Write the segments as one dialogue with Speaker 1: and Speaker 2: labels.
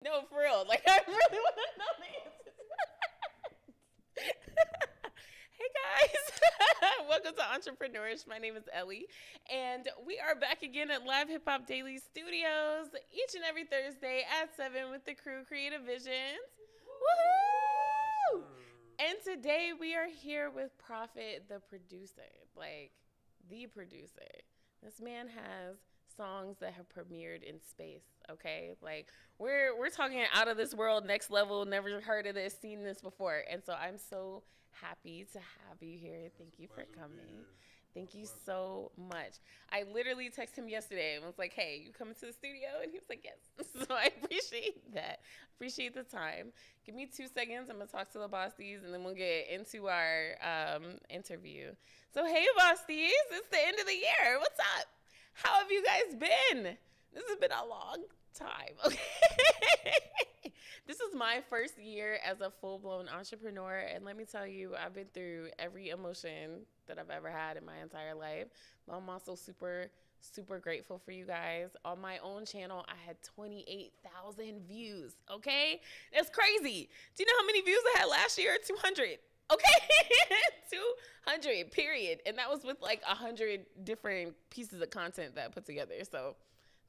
Speaker 1: No, for real. Like, I really want to know the answers. Hey guys, welcome to Entrepreneurs. My name is Ellie, and we are back again at Live Hip Hop Daily Studios each and every Thursday at 7 with the crew Creative Visions. Woohoo! And today we are here with Prophet, the producer, like the producer. This man has songs that have premiered in space, okay? Like we're talking out of this world, next level, never heard of this, seen this before. And so I'm so happy to have you here. Thank you for coming. Thank you so much. I literally texted him yesterday and was like, hey, you coming to the studio? And he was like, yes. So I appreciate that. Appreciate the time. Give me 2 seconds. I'm going to talk to the Bossies and then we'll get into our interview. So, hey, Bossies, it's the end of the year. What's up? How have you guys been? This has been a long time. Okay. This is my first year as a full-blown entrepreneur, and let me tell you, I've been through every emotion that I've ever had in my entire life. But I'm also super grateful for you guys. On my own channel, I had 28,000 views, okay? That's crazy. Do you know how many views I had last year? 200. Okay, 200, period. And that was with like 100 different pieces of content that I put together. So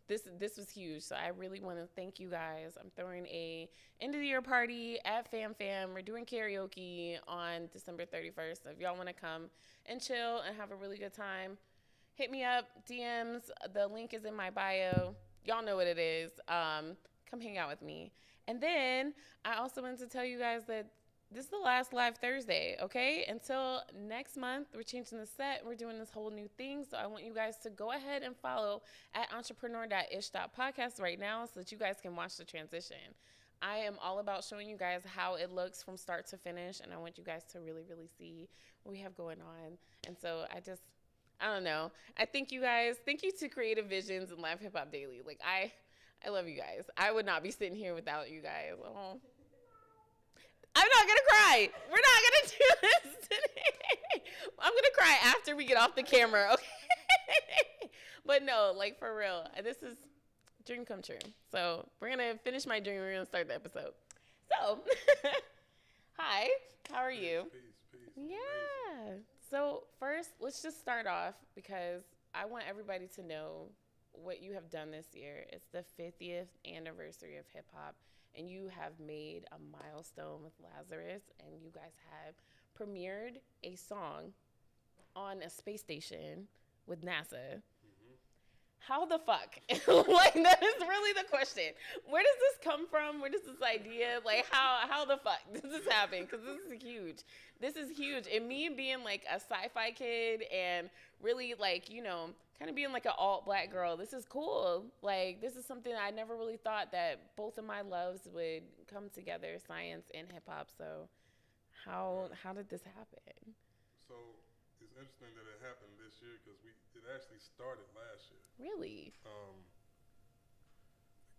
Speaker 1: this was huge. So I really want to thank you guys. I'm throwing a end of the year party at Fam Fam. We're doing karaoke on December 31st. So if y'all want to come and chill and have a really good time, hit me up, DMs. The link is in my bio. Y'all know what it is. Come hang out with me. And then I also wanted to tell you guys that this is the last live Thursday, okay? Until next month, we're changing the set. We're doing this whole new thing. So I want you guys to go ahead and follow at entrepreneur.ish.podcast right now so that you guys can watch the transition. I am all about showing you guys how it looks from start to finish, and I want you guys to really see what we have going on. And so I don't know. I thank you guys. Thank you to Creative Visions and Live Hip Hop Daily. Like, I love you guys. I would not be sitting here without you guys. Oh. I'm not going to cry. We're not going to do this today. I'm going to cry after we get off the camera, okay? But no, like for real, this is dream come true. So we're going to finish my dream. We're going to start the episode. So, hi, how are you?
Speaker 2: Peace.
Speaker 1: Yeah. Amazing. So first, let's just start off because I want everybody to know what you have done this year. It's the 50th anniversary of hip hop, and you have made a milestone with Lazarus, and you guys have premiered a song on a space station with NASA. How the fuck? Like, that is really the question. Where does this come from? Where does this idea, like, how the fuck does this happen? Because this is huge. This is huge. And me being, like, a sci-fi kid and really, like, you know, kind of being, like, an alt-black girl, this is cool. Like, this is something I never really thought that both of my loves would come together, science and hip-hop. So how did this happen?
Speaker 2: So it's interesting that it happened this year because it actually started last year.
Speaker 1: Really?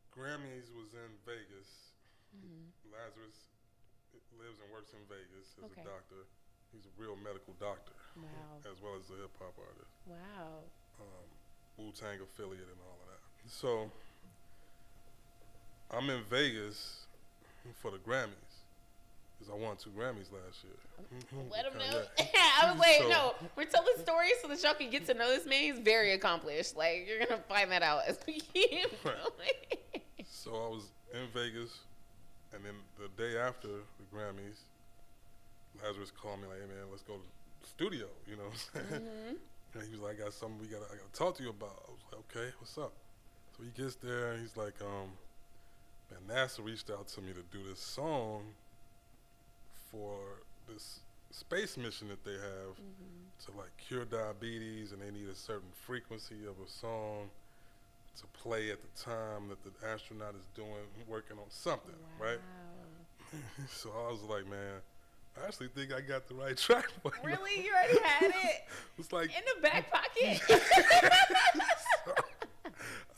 Speaker 2: Grammys was in Vegas. Mm-hmm. Lazarus lives and works in Vegas as a doctor. He's a real medical doctor.
Speaker 1: Wow.
Speaker 2: As well as a hip hop artist.
Speaker 1: Wow.
Speaker 2: Wu-Tang affiliate and all of that. So I'm in Vegas for the Grammys. Because I won 2 Grammys last year.
Speaker 1: Let him know. I was like, no, we're telling stories so that y'all can get to know this man. He's very accomplished. Like, you're going to find that out as we keep going.
Speaker 2: So I was in Vegas, and then the day after the Grammys, Lazarus called me like, hey man, let's go to the studio, you know what I'm saying? Mm-hmm. And he was like, I got something I got to talk to you about. I was like, okay, what's up? So he gets there, and he's like, man, NASA reached out to me to do this song for this space mission that they have to like cure diabetes, and they need a certain frequency of a song to play at the time that the astronaut is working on something, right? So I was like, man, I actually think I got the right track.
Speaker 1: Really? You already had it?
Speaker 2: It's like
Speaker 1: in the back pocket?
Speaker 2: So,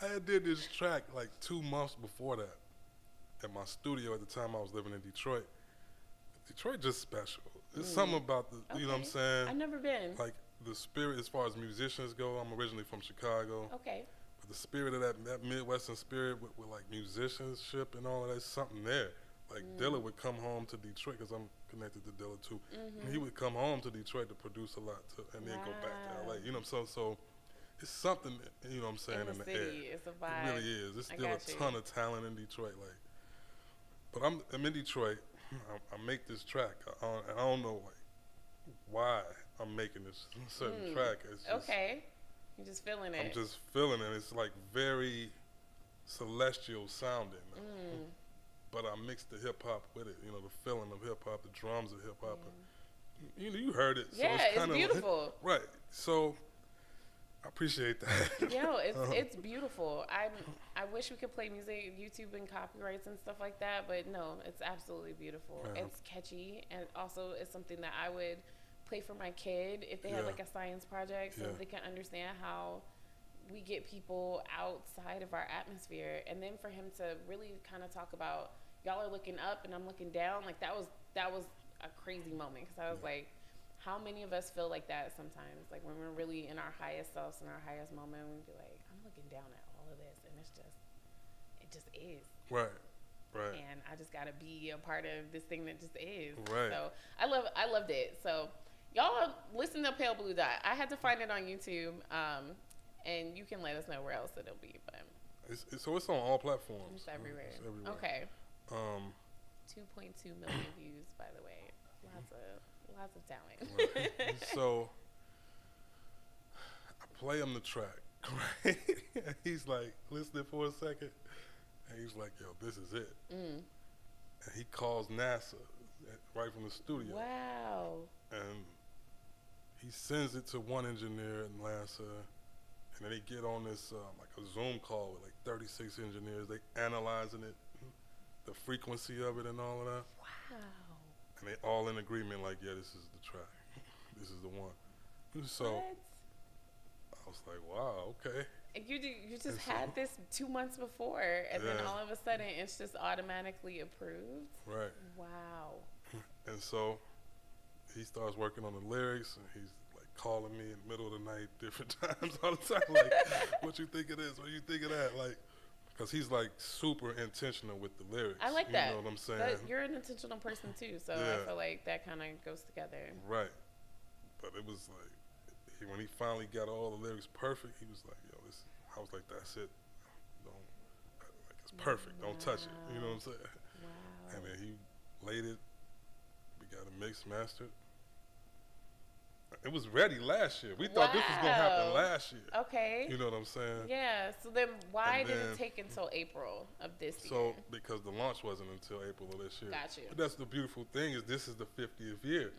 Speaker 2: I did this track like 2 months before that at my studio at the time I was living in Detroit. Detroit just special. There's something about the, you know what I'm saying?
Speaker 1: I've never been.
Speaker 2: Like the spirit as far as musicians go. I'm originally from Chicago.
Speaker 1: Okay.
Speaker 2: But the spirit of that Midwestern spirit with like musicianship and all of that, something there. Like Dilla would come home to Detroit, because I'm connected to Dilla too. And he would come home to Detroit to produce a lot, and then go back to LA. You know, so it's something, you know what I'm saying, in the
Speaker 1: city,
Speaker 2: air.
Speaker 1: it's a vibe.
Speaker 2: It really is. There's still a ton of talent in Detroit. Like, but I'm in Detroit. I make this track. I don't know like why I'm making this certain track. It's just,
Speaker 1: okay, you're just feeling it.
Speaker 2: I'm just feeling it. It's like very celestial sounding. But I mixed the hip hop with it. You know, the feeling of hip hop, the drums of hip hop. You know, you heard it.
Speaker 1: Yeah,
Speaker 2: so
Speaker 1: it's beautiful.
Speaker 2: Right. So I appreciate that.
Speaker 1: Yo, it's beautiful. I wish we could play music, YouTube and copyrights and stuff like that, but no, it's absolutely beautiful. It's catchy, and also it's something that I would play for my kid if they had like a science project, so they can understand how we get people outside of our atmosphere. And then for him to really kind of talk about, y'all are looking up and I'm looking down, like that was a crazy moment, because I was like, how many of us feel like that sometimes? Like when we're really in our highest selves, in our highest moment, we'd be like, I'm looking down at all of this, and it just is.
Speaker 2: Right.
Speaker 1: And I just gotta be a part of this thing that just is.
Speaker 2: Right.
Speaker 1: So I loved it. So y'all listen to Pale Blue Dot. I had to find it on YouTube, and you can let us know where else it'll be. But
Speaker 2: so it's on all platforms.
Speaker 1: It's everywhere.
Speaker 2: It's everywhere.
Speaker 1: Okay. 2.2 million views, by the way. Lots of talent.
Speaker 2: Right. So I play him the track, right? He's like listening for a second, and he's like, "Yo, this is it." And he calls NASA right from the studio.
Speaker 1: Wow.
Speaker 2: And he sends it to one engineer in NASA, and then they get on this like a Zoom call with like 36 engineers. They analyzing it, the frequency of it, and all of that.
Speaker 1: Wow.
Speaker 2: And they all in agreement, like, yeah, this is the track. This is the one. So
Speaker 1: what?
Speaker 2: I was like, wow, okay.
Speaker 1: And you just had this 2 months before, and then all of a sudden it's just automatically approved?
Speaker 2: Right.
Speaker 1: Wow.
Speaker 2: And so he starts working on the lyrics, and he's like calling me in the middle of the night different times all the time, like, what you think of this? What you think of that? Like, because he's like super intentional with the lyrics.
Speaker 1: I like that.
Speaker 2: You know what I'm saying?
Speaker 1: But you're an intentional person too, so I feel like that kind of goes together.
Speaker 2: Right. But it was like, when he finally got all the lyrics perfect, he was like, yo, this, I was like, that's it. Like, it's perfect. Don't touch it. You know what I'm saying?
Speaker 1: Wow.
Speaker 2: And then he laid it. We got it mixed, mastered. It was ready last year. We thought this was going to happen last year.
Speaker 1: Okay.
Speaker 2: You know what I'm saying?
Speaker 1: Yeah. So then why did it take until April of this year?
Speaker 2: So, because the launch wasn't until April of this year.
Speaker 1: Got you.
Speaker 2: But that's the beautiful thing, is this is the 50th year.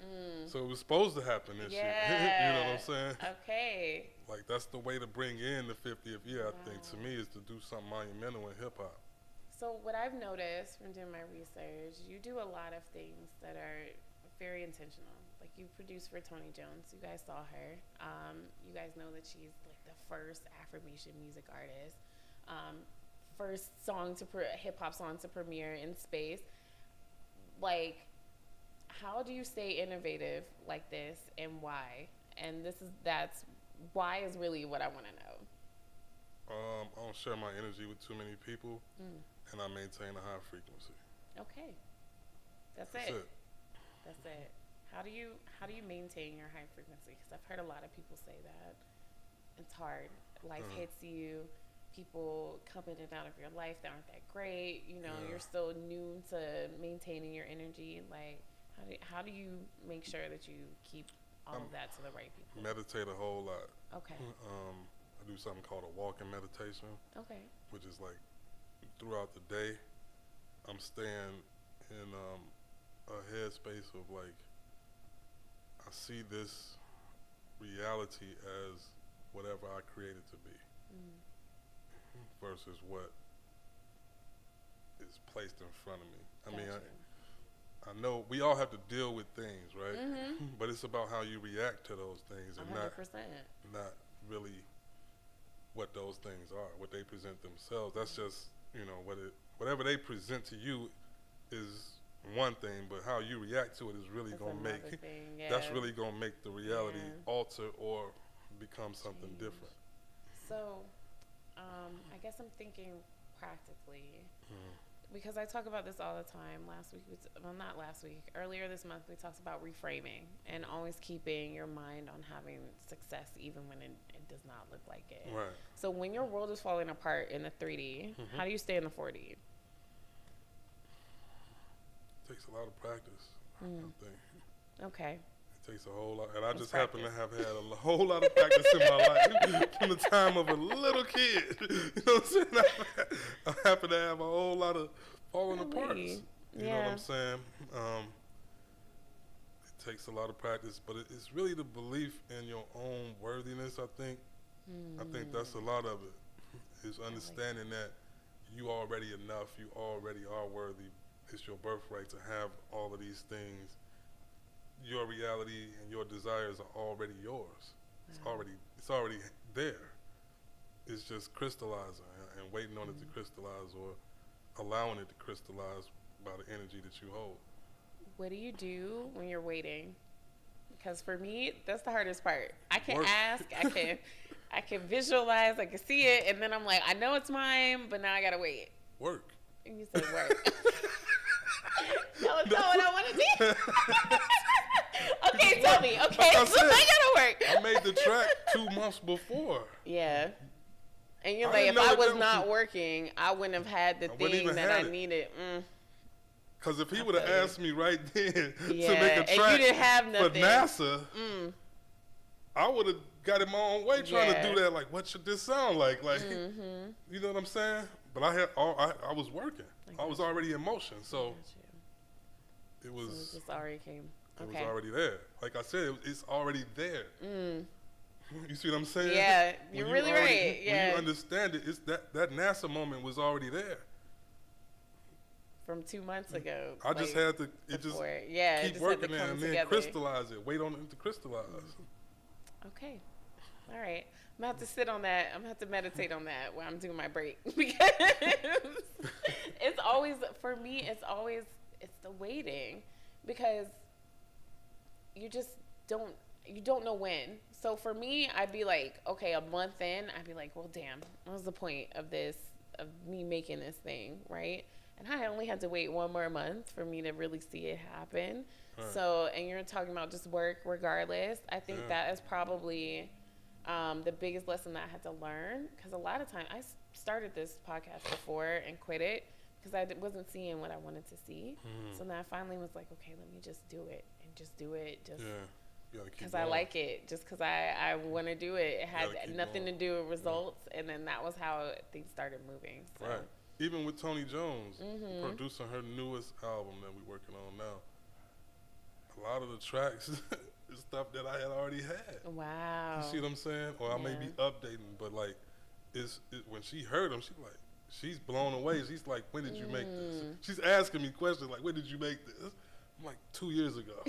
Speaker 2: So it was supposed to happen this year. You know what I'm saying?
Speaker 1: Okay.
Speaker 2: Like, that's the way to bring in the 50th year, I think, to me, is to do something monumental in hip-hop.
Speaker 1: So what I've noticed from doing my research, you do a lot of things that are very intentional. Like, you produced for Tony Jones. You guys saw her. You guys know that she's like the first affirmation music artist. First hip hop song to premiere in space. Like, how do you stay innovative like this, and why? And that's why is really what I want to know.
Speaker 2: I don't share my energy with too many people, and I maintain a high frequency.
Speaker 1: Okay, that's it. That's it. How do you maintain your high frequency? Because I've heard a lot of people say that it's hard. Life hits you. People come in and out of your life that aren't that great. You know, you're still new to maintaining your energy. Like, how do you make sure that you keep all of that to the right people?
Speaker 2: Meditate a whole lot.
Speaker 1: Okay.
Speaker 2: I do something called a walking meditation.
Speaker 1: Okay.
Speaker 2: Which is like, throughout the day, I'm staying in a headspace of like, I see this reality as whatever I create it to be, versus what is placed in front of me. I mean, I know we all have to deal with things, right? But it's about how you react to those things, and
Speaker 1: 100%.
Speaker 2: not really what those things are, what they present themselves. That's just, you know, whatever they present to you is one thing, but how you react to it is really going to make, that's really going to make the reality alter or become something different.
Speaker 1: So I guess I'm thinking practically
Speaker 2: Mm.
Speaker 1: because I talk about this all the time. Last week, not last week, earlier this month, we talked about reframing and always keeping your mind on having success even when it does not look like it.
Speaker 2: Right.
Speaker 1: So when your world is falling apart in the 3D,
Speaker 2: Mm-hmm.
Speaker 1: how do you stay in the 4D?
Speaker 2: Takes a lot of practice, I think.
Speaker 1: Okay.
Speaker 2: It takes a whole lot, and I
Speaker 1: It's
Speaker 2: just happen to
Speaker 1: practice.
Speaker 2: have had a whole lot of practice in my life from the time of a little kid. You know what I'm saying? I happen to have a whole lot of falling apart.
Speaker 1: Really?
Speaker 2: You know what I'm saying? It takes a lot of practice, but it's really the belief in your own worthiness. I think that's a lot of it. Is understanding that you already enough. You already are worthy. It's your birthright to have all of these things. Your reality and your desires are already yours.
Speaker 1: Wow.
Speaker 2: It's already there. It's just crystallizing and waiting on it to crystallize or allowing it to crystallize by the energy that you hold.
Speaker 1: What do you do when you're waiting? Because for me, that's the hardest part. I can
Speaker 2: Work.
Speaker 1: ask, I can visualize, I can see it, and then I'm like, I know it's mine, but now I gotta wait.
Speaker 2: Work.
Speaker 1: And you said work. That was not what I wanted to do. Okay, tell me. Okay,
Speaker 2: Like I
Speaker 1: so
Speaker 2: said,
Speaker 1: I gotta work.
Speaker 2: I made the track 2 months before.
Speaker 1: Yeah. And you're
Speaker 2: I
Speaker 1: like,
Speaker 2: didn't
Speaker 1: if
Speaker 2: know
Speaker 1: I
Speaker 2: that
Speaker 1: was
Speaker 2: that was
Speaker 1: not
Speaker 2: some-
Speaker 1: working, I wouldn't have had the
Speaker 2: I wouldn't
Speaker 1: thing
Speaker 2: even
Speaker 1: that
Speaker 2: had
Speaker 1: I
Speaker 2: it.
Speaker 1: needed.
Speaker 2: Because if he
Speaker 1: I
Speaker 2: would have
Speaker 1: feel you.
Speaker 2: asked me right then to
Speaker 1: Yeah,
Speaker 2: make a
Speaker 1: and you
Speaker 2: track
Speaker 1: didn't have
Speaker 2: for
Speaker 1: nothing.
Speaker 2: NASA,
Speaker 1: Mm.
Speaker 2: I would have got in my own way trying
Speaker 1: Yeah.
Speaker 2: to do that. Like, what should this sound like? Like,
Speaker 1: Mm-hmm.
Speaker 2: you know what I'm saying? But I was working. I was already in motion, so it
Speaker 1: So it
Speaker 2: was
Speaker 1: just already came.
Speaker 2: it was
Speaker 1: Okay.
Speaker 2: already there. Like I said, it's already there.
Speaker 1: Mm.
Speaker 2: You see what I'm saying?
Speaker 1: Yeah,
Speaker 2: When
Speaker 1: you're
Speaker 2: you
Speaker 1: really
Speaker 2: already-
Speaker 1: right.
Speaker 2: When
Speaker 1: Yeah.
Speaker 2: you understand it, it's that NASA moment was already there.
Speaker 1: From 2 months ago.
Speaker 2: I just
Speaker 1: like,
Speaker 2: had to it just
Speaker 1: before. Yeah, it
Speaker 2: keep
Speaker 1: just had to
Speaker 2: working there
Speaker 1: come
Speaker 2: and then
Speaker 1: together.
Speaker 2: crystallize it. Wait on it to crystallize.
Speaker 1: Okay. All right. I'm gonna have to sit on that. I'm gonna have to meditate on that while I'm doing my break because it's always for me. It's the waiting because you just don't know when. So for me, I'd be like, okay, a month in, I'd be like, well, damn, what was the point of this, of me making this thing, right? And I only had to wait 1 more month for me to really see it happen.
Speaker 2: Right.
Speaker 1: So, and you're talking about just work regardless. I think
Speaker 2: Yeah.
Speaker 1: that is probably the biggest lesson that I had to learn, because a lot of time I started this podcast before and quit it because I wasn't seeing what I wanted to see.
Speaker 2: Mhm.
Speaker 1: So then I finally was like, okay, let me just do it and just do it just
Speaker 2: Yeah. You gotta keep
Speaker 1: because I
Speaker 2: going.
Speaker 1: like it, just because I want to do it. It had
Speaker 2: gotta keep
Speaker 1: nothing
Speaker 2: going.
Speaker 1: to do with results, and then that was how things started moving. So.
Speaker 2: Right. Even with Tony Jones
Speaker 1: Mhm.
Speaker 2: producing her newest album that we're working on now, a lot of the tracks is stuff that I had already had.
Speaker 1: Wow.
Speaker 2: You see what I'm saying? Or I may be updating, but like, when she heard them, she's blown away. She's like, when did you make this?
Speaker 1: Mm.
Speaker 2: She's asking me questions like, when did you make this? I'm like, 2 years ago.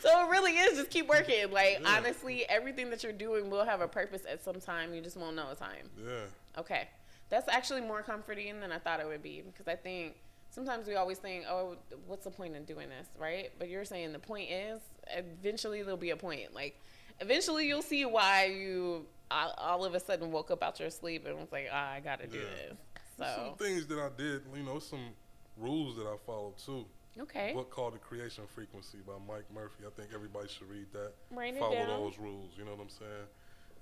Speaker 1: So it really is just keep working. Like,
Speaker 2: Yeah.
Speaker 1: honestly, everything that you're doing will have a purpose at some time. You just won't know a time.
Speaker 2: Yeah.
Speaker 1: Okay. That's actually more comforting than I thought it would be, because I think sometimes we always think, oh, what's the point in doing this, right? But you're saying the point is eventually there'll be a point. Like, eventually you'll see why you all of a sudden woke up out your sleep and was like, I got to do
Speaker 2: Yeah.
Speaker 1: this.
Speaker 2: Some
Speaker 1: So,
Speaker 2: things that I did, some rules that I followed too.
Speaker 1: okay.
Speaker 2: A book called The Creation Frequency by Mike Murphy. I think everybody should read that.
Speaker 1: Write it
Speaker 2: Follow
Speaker 1: down.
Speaker 2: those rules. You know what I'm saying?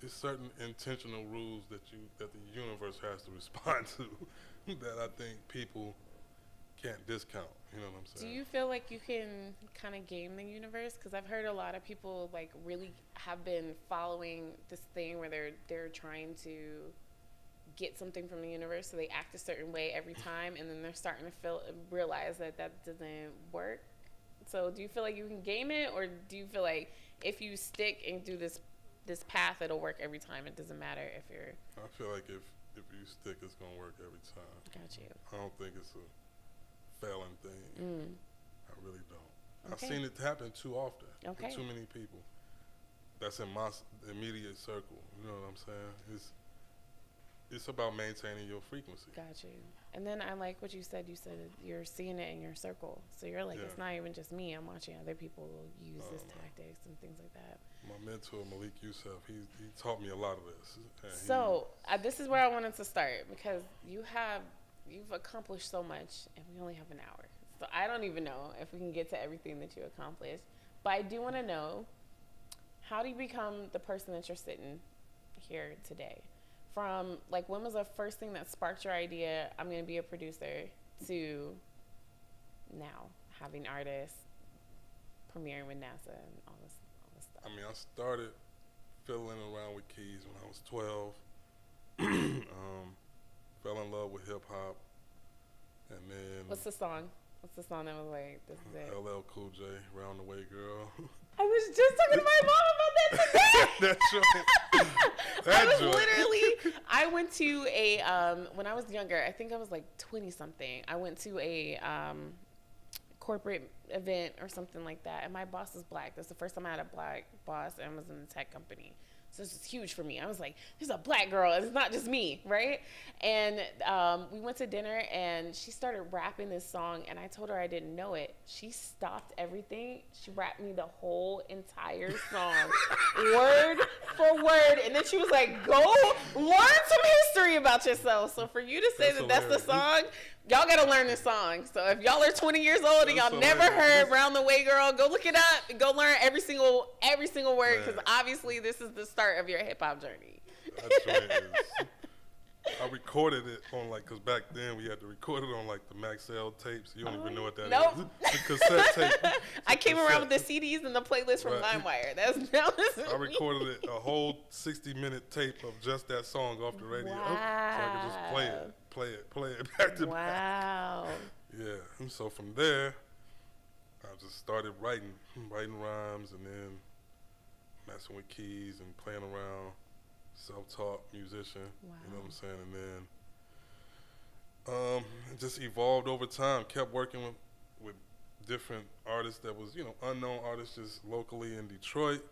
Speaker 2: It's certain intentional rules that the universe has to respond to that I think people can't discount. You know what I'm
Speaker 1: Do
Speaker 2: saying?
Speaker 1: you feel like you can kind of game the universe? Because I've heard a lot of people like really have been following this thing where they're trying to get something from the universe, so they act a certain way every time, and then they're starting to realize that doesn't work. So do you feel like you can game it, or do you feel like if you stick and do this path, it'll work every time? It doesn't matter if you're.
Speaker 2: I feel like if you stick, it's gonna work every time.
Speaker 1: Got you.
Speaker 2: I don't think it's a failing thing.
Speaker 1: Mm.
Speaker 2: I really don't.
Speaker 1: Okay.
Speaker 2: I've seen it happen too often
Speaker 1: Okay.
Speaker 2: with too many people. That's in my immediate circle. You know what I'm saying? it's about maintaining your frequency.
Speaker 1: Got you. And then I like what you said. You said you're seeing it in your circle. So you're like, it's not even just me. I'm watching other people use this tactics and things like that.
Speaker 2: My mentor, Malik Youssef, he taught me a lot of this.
Speaker 1: So this is where I wanted to start, because you've accomplished so much, and we only have an hour. So I don't even know if we can get to everything that you accomplished. But I do want to know, how do you become the person that you're sitting here today? From, like, when was the first thing that sparked your idea, I'm going to be a producer, to now having artists, premiering with NASA, and all this stuff?
Speaker 2: I mean, I started fiddling around with keys when I was 12. Fell in love with hip hop, and then
Speaker 1: What's the song that was like, this is it?
Speaker 2: LL Cool J, Round the Way Girl.
Speaker 1: I was just talking to my mom about that today.
Speaker 2: That joint.
Speaker 1: I went to a, when I was younger, I think I was like 20 something. I went to a corporate event or something like that. And my boss is black. That's the first time I had a black boss, and I was in a tech company. So this is huge for me. I was like, there's a black girl. It's not just me, right? And we went to dinner, and she started rapping this song, and I told her I didn't know it. She stopped everything. She rapped me the whole entire song, word for word. And then she was like, go learn some history about yourself. So for you to say that's the song, y'all got to learn this song. So if y'all are 20 years old and y'all never heard Round the Way Girl, go look it up and go learn every single word, because obviously this is the start of your hip-hop journey.
Speaker 2: That's right. I recorded it on, like, because back then we had to record it on, like, the Maxell tapes. You don't even know what that is. The cassette tape.
Speaker 1: I came around with the CDs and the playlist from LimeWire.
Speaker 2: I recorded it, a whole 60-minute tape of just that song off the radio.
Speaker 1: Wow.
Speaker 2: So I could just play it back to back.
Speaker 1: Wow.
Speaker 2: Yeah. And so from there, I just started writing rhymes, and then messing with keys and playing around. Self-taught musician,
Speaker 1: wow.
Speaker 2: You know what I'm saying? And then it just evolved over time. Kept working with different artists that was, unknown artists just locally in Detroit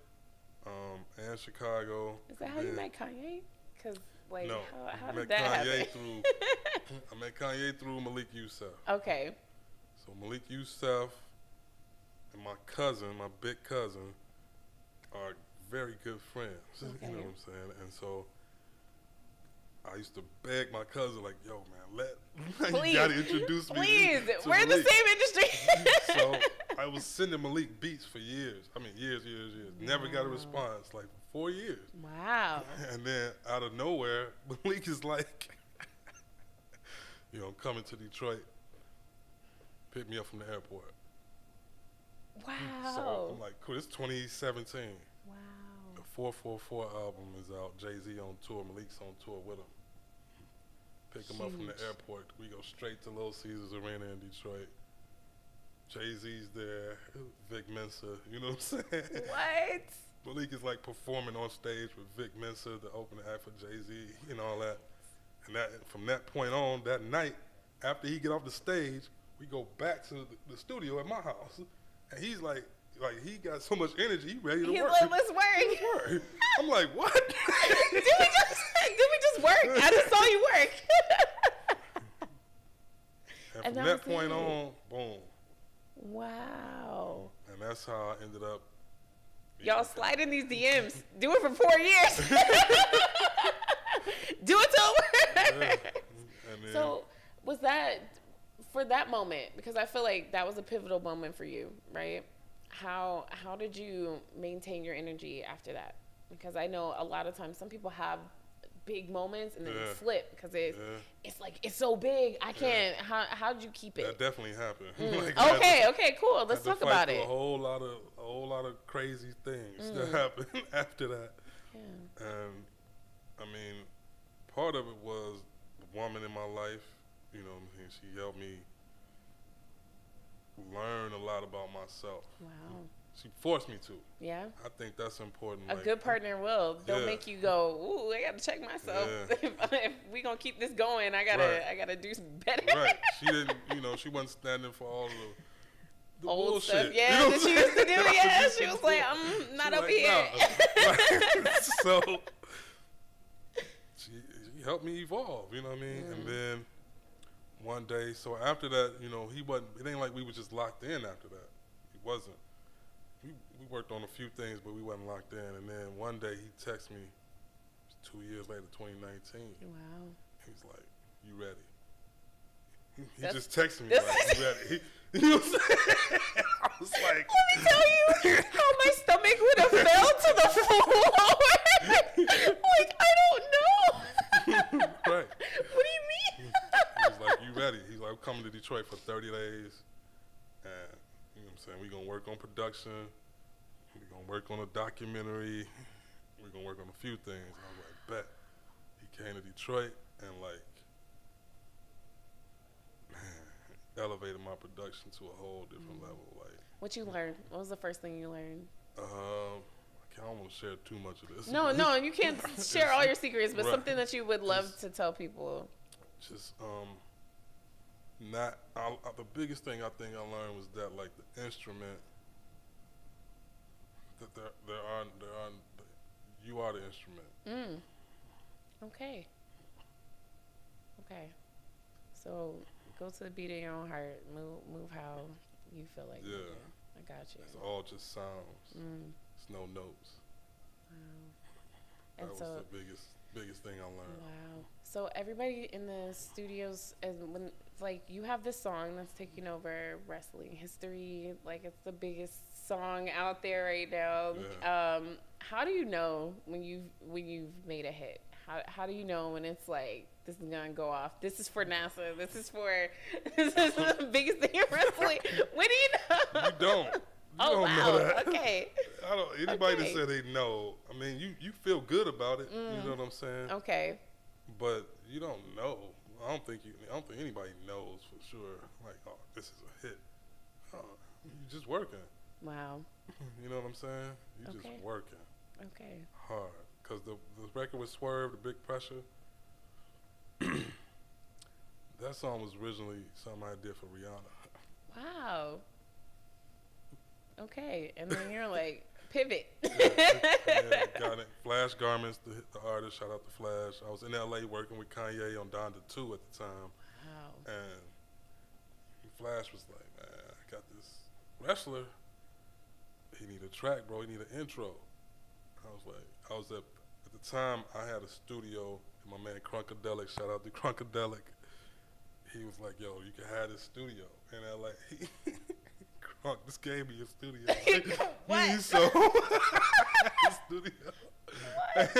Speaker 2: and Chicago.
Speaker 1: Is that how you met Kanye? Because, like,
Speaker 2: no,
Speaker 1: how did that happen?
Speaker 2: I met Kanye through Malik Youssef.
Speaker 1: Okay.
Speaker 2: So Malik Youssef and my big cousin, are very good friends. Okay. You know what I'm saying? And so I used to beg my cousin, like, yo, man, you gotta introduce me.
Speaker 1: Please,
Speaker 2: to
Speaker 1: we're in the
Speaker 2: Malik.
Speaker 1: same industry.
Speaker 2: So I was sending Malik beats for years. I mean, years. Wow. Never got a response, like 4 years.
Speaker 1: Wow.
Speaker 2: And then out of nowhere, Malik is like, I'm coming to Detroit. Pick me up from the airport.
Speaker 1: Wow.
Speaker 2: So I'm like, cool, it's 2017.
Speaker 1: Wow.
Speaker 2: The 444 album is out. Jay-Z on tour. Malik's on tour with him. Pick him up from the airport. We go straight to Little Caesars Arena in Detroit. Jay-Z's there. Vic Mensa. You know what I'm saying?
Speaker 1: What?
Speaker 2: Malik is like performing on stage with Vic Mensa, the opening act for Jay-Z, and all that. And from that point on, that night, after he get off the stage, we go back to the studio at my house. And he's like he got so much energy, he ready to work.
Speaker 1: He's like, let's work.
Speaker 2: I'm like, what?
Speaker 1: Did we just work? I just saw you work.
Speaker 2: And from that point on, boom.
Speaker 1: Wow.
Speaker 2: And that's how I ended up.
Speaker 1: Y'all slide in these DMs. Do it for 4 years. Do it till work. Yeah. So was that, for that moment, because I feel like that was a pivotal moment for you, right? How did you maintain your energy after that? Because I know a lot of times some people have big moments and then they flip because it's like, it's so big, I can't. How did you keep it?
Speaker 2: That definitely happened.
Speaker 1: Okay, cool. Let's talk about it.
Speaker 2: A whole lot of crazy things that happened after that. Yeah. And I mean, part of it was the woman in my life. You know, she helped me learn a lot about myself. Wow. She forced me to.
Speaker 1: Yeah. I
Speaker 2: think that's important.
Speaker 1: A good partner will. They'll make you go, ooh, I gotta check myself. Yeah. if we gonna keep this going, I gotta do better. Right.
Speaker 2: She didn't, she wasn't standing for all the
Speaker 1: old
Speaker 2: bullshit.
Speaker 1: Stuff. Yeah, that she used to do. Yeah. She was like, I'm not over here.
Speaker 2: Nah. Right. So she helped me evolve. You know what I mean? And then one day, so after that, you know, he wasn't. It ain't like we were just locked in after that. He wasn't. We worked on a few things, but we wasn't locked in. And then one day he texted me. 2 years later, 2019.
Speaker 1: Wow.
Speaker 2: He's like, "You ready?" He just texted me like, "You ready?" You know what I'm saying? I was like,
Speaker 1: "Let me tell you how my stomach would have fell to the floor." Like, I don't know.
Speaker 2: Right.
Speaker 1: What do you mean?
Speaker 2: He was like, "You ready?" He's like, "I'm coming to Detroit for 30 days, and you know what I'm saying, we're gonna work on production. We're gonna work on a documentary. We're gonna work on a few things." And I was like, "Bet." He came to Detroit and like, man, elevated my production to a whole different level. Like,
Speaker 1: what you learned? What was the first thing you learned?
Speaker 2: I don't want to share too much of this.
Speaker 1: No, you can't share all your secrets, but
Speaker 2: right.
Speaker 1: something that you would love to tell people.
Speaker 2: Just the biggest thing I think I learned was that like the instrument that there are you are the instrument.
Speaker 1: Okay. So go to the beat of your own heart. Move how you feel like.
Speaker 2: Yeah.
Speaker 1: I got you.
Speaker 2: It's all just sounds. It's no notes.
Speaker 1: Wow. And
Speaker 2: that
Speaker 1: so
Speaker 2: was the biggest thing I learned.
Speaker 1: Wow. So everybody in the studios, and when like you have this song that's taking over wrestling history, like it's the biggest song out there right now.
Speaker 2: Yeah.
Speaker 1: How do you know when you've made a hit? How do you know when it's like, this is gonna go off? This is for NASA. This is the biggest thing in wrestling. When do you know?
Speaker 2: You don't. You don't
Speaker 1: wow.
Speaker 2: know that.
Speaker 1: Okay.
Speaker 2: Anybody that said they know, I mean, you feel good about it. You know what I'm saying?
Speaker 1: Okay.
Speaker 2: But you don't know. I don't think anybody knows for sure. Like, oh, this is a hit. Oh, you're just working.
Speaker 1: Wow.
Speaker 2: You know what I'm saying? You're just working.
Speaker 1: Okay.
Speaker 2: Hard. Because the record with Swerve, The Big Pressure, that song was originally something I did for Rihanna.
Speaker 1: Wow. Okay. And then you're like, pivot.
Speaker 2: Got it. Flash Garments, the artist, shout out to Flash. I was in LA working with Kanye on Donda 2 at the time.
Speaker 1: Wow.
Speaker 2: And Flash was like, man, I got this wrestler. He need a track, bro. He need an intro. I was at the time, I had a studio, and my man Crunkadelic, shout out to Crunkadelic. He was like, yo, you can have this studio in LA. Crunk just gave me a studio.
Speaker 1: What?
Speaker 2: So, studio.
Speaker 1: What?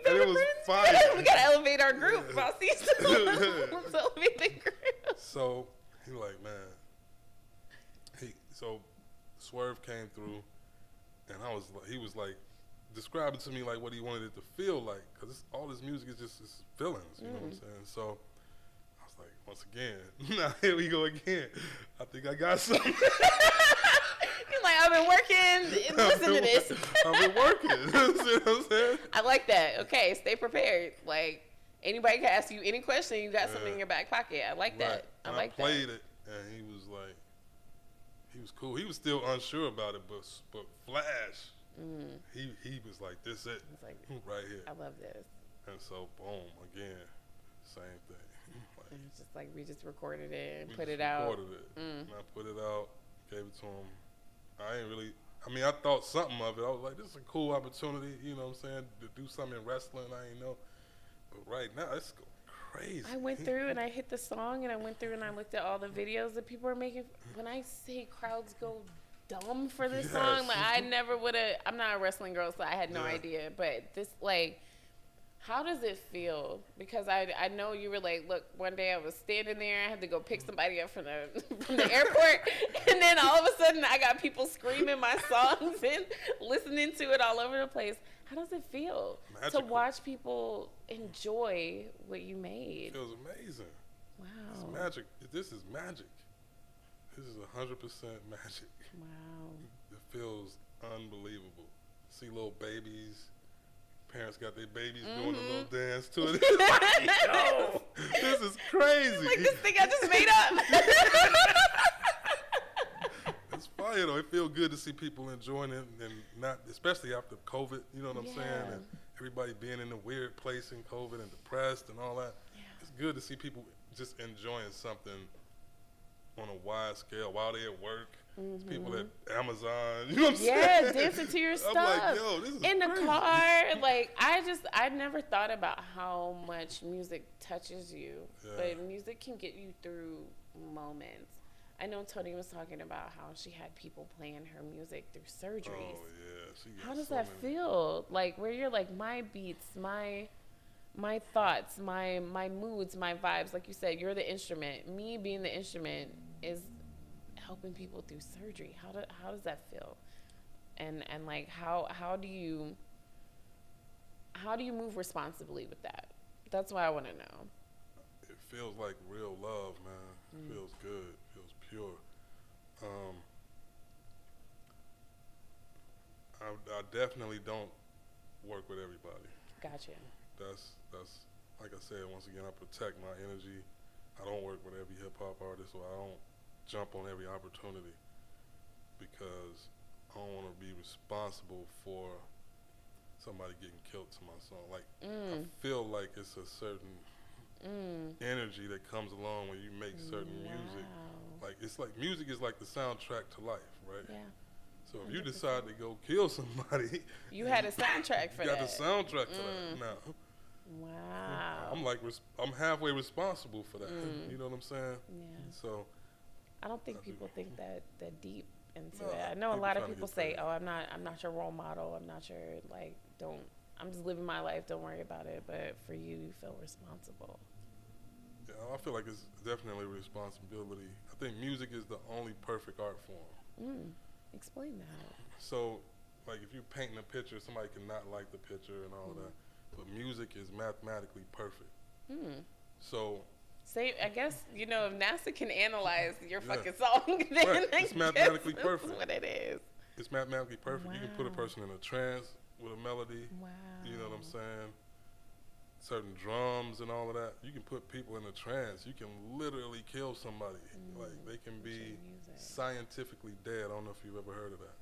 Speaker 2: And it was fire.
Speaker 1: We gotta elevate our group, Bossy. Let's elevate the group.
Speaker 2: So, he like, man. So Swerve came through, and he was like, describing to me like what he wanted it to feel like, because all this music is just feelings, you know what I'm saying? So I was like, once again, now here we go again. I think I got something.
Speaker 1: You're like, I've been working. Listen to this.
Speaker 2: I've been working. You know what I'm saying?
Speaker 1: I like that. Okay, stay prepared. Like, anybody can ask you any question. You got something in your back pocket. I like that. I like that.
Speaker 2: I played it, and he was like, he was cool. He was still unsure about it, but Flash, he was like, this it,
Speaker 1: like,
Speaker 2: right here.
Speaker 1: I love this.
Speaker 2: And so, boom, again, same thing. Like,
Speaker 1: and it's just like we just recorded it and put it out.
Speaker 2: Recorded it. And I put it out, gave it to him. I thought something of it. I was like, this is a cool opportunity, you know what I'm saying, to do something in wrestling. I ain't know. But right now, it's going crazy.
Speaker 1: I went through and I hit the song, and I went through and I looked at all the videos that people are making. When I say crowds go dumb for this song, like I never would have. I'm not a wrestling girl, so I had no idea. But this, like, how does it feel? Because I know you were like, look, one day I was standing there, I had to go pick somebody up from the airport, and then all of a sudden I got people screaming my songs and listening to it all over the place. How does it feel to watch people enjoy what you made?
Speaker 2: It feels amazing.
Speaker 1: Wow.
Speaker 2: It's magic. This is magic. This is 100% magic.
Speaker 1: Wow.
Speaker 2: It feels unbelievable. See little babies. Parents got their babies doing a little dance to it. Yo, this is crazy.
Speaker 1: Like this thing I just made up.
Speaker 2: It's fire though. It feels good to see people enjoying it, and not, especially after COVID. You know what I'm saying? everybody being in a weird place in COVID and depressed and all that.
Speaker 1: Yeah.
Speaker 2: It's good to see people just enjoying something on a wide scale while they at work.
Speaker 1: Mm-hmm.
Speaker 2: People at Amazon, you know what I'm
Speaker 1: Yeah,
Speaker 2: saying?
Speaker 1: dancing to your stuff.
Speaker 2: I'm like, yo, this is
Speaker 1: in the
Speaker 2: crazy.
Speaker 1: car. Like, I never thought about how much music touches you,
Speaker 2: Yeah.
Speaker 1: but music can get you through moments. I know Tony was talking about how she had people playing her music through surgeries.
Speaker 2: Oh yeah, she got
Speaker 1: How does
Speaker 2: so
Speaker 1: that
Speaker 2: many.
Speaker 1: feel? Like, where you're like, my beats, my thoughts, my moods, my vibes. Like you said, you're the instrument. Me being the instrument is helping people through surgery. How does that feel? And like, how do you move responsibly with that? That's what I want to know.
Speaker 2: It feels like real love, man. It feels good. It feels pure. I definitely don't work with everybody.
Speaker 1: Gotcha.
Speaker 2: That's like I said, once again, I protect my energy. I don't work with every hip hop artist, or I don't jump on every opportunity, because I don't want to be responsible for somebody getting killed to my song. Like, I feel like it's a certain energy that comes along when you make certain music. Like, it's like music is like the soundtrack to life, right?
Speaker 1: Yeah.
Speaker 2: So if you decide to go kill somebody,
Speaker 1: You had a soundtrack for
Speaker 2: you got
Speaker 1: that.
Speaker 2: the soundtrack for that. Now,
Speaker 1: Wow.
Speaker 2: I'm halfway responsible for that. You know what I'm saying?
Speaker 1: Yeah.
Speaker 2: So
Speaker 1: I don't think people think that deep into
Speaker 2: No,
Speaker 1: it. I know a
Speaker 2: people
Speaker 1: lot of
Speaker 2: trying to
Speaker 1: people
Speaker 2: get
Speaker 1: say,
Speaker 2: paid.
Speaker 1: "Oh, I'm not your role model. I'm not your like. I'm just living my life. Don't worry about it." But for you, you feel responsible.
Speaker 2: yeah, I feel like it's definitely a responsibility. I think music is the only perfect art form.
Speaker 1: Explain that.
Speaker 2: So, like, if you're painting a picture, somebody can not like the picture and all that, but music is mathematically perfect. So,
Speaker 1: Say, I guess, if NASA can analyze your
Speaker 2: Yeah.
Speaker 1: fucking song, then
Speaker 2: Right.
Speaker 1: I
Speaker 2: It's
Speaker 1: guess
Speaker 2: mathematically
Speaker 1: that's
Speaker 2: perfect.
Speaker 1: what it is.
Speaker 2: it's mathematically perfect. You can put a
Speaker 1: Wow.
Speaker 2: person in a trance with a melody.
Speaker 1: Wow.
Speaker 2: You know what I'm saying? Certain drums and all of that. You can put people in a trance. You can literally kill somebody. Like, they can
Speaker 1: With your
Speaker 2: be
Speaker 1: music.
Speaker 2: scientifically dead. I don't know if you've ever heard of that.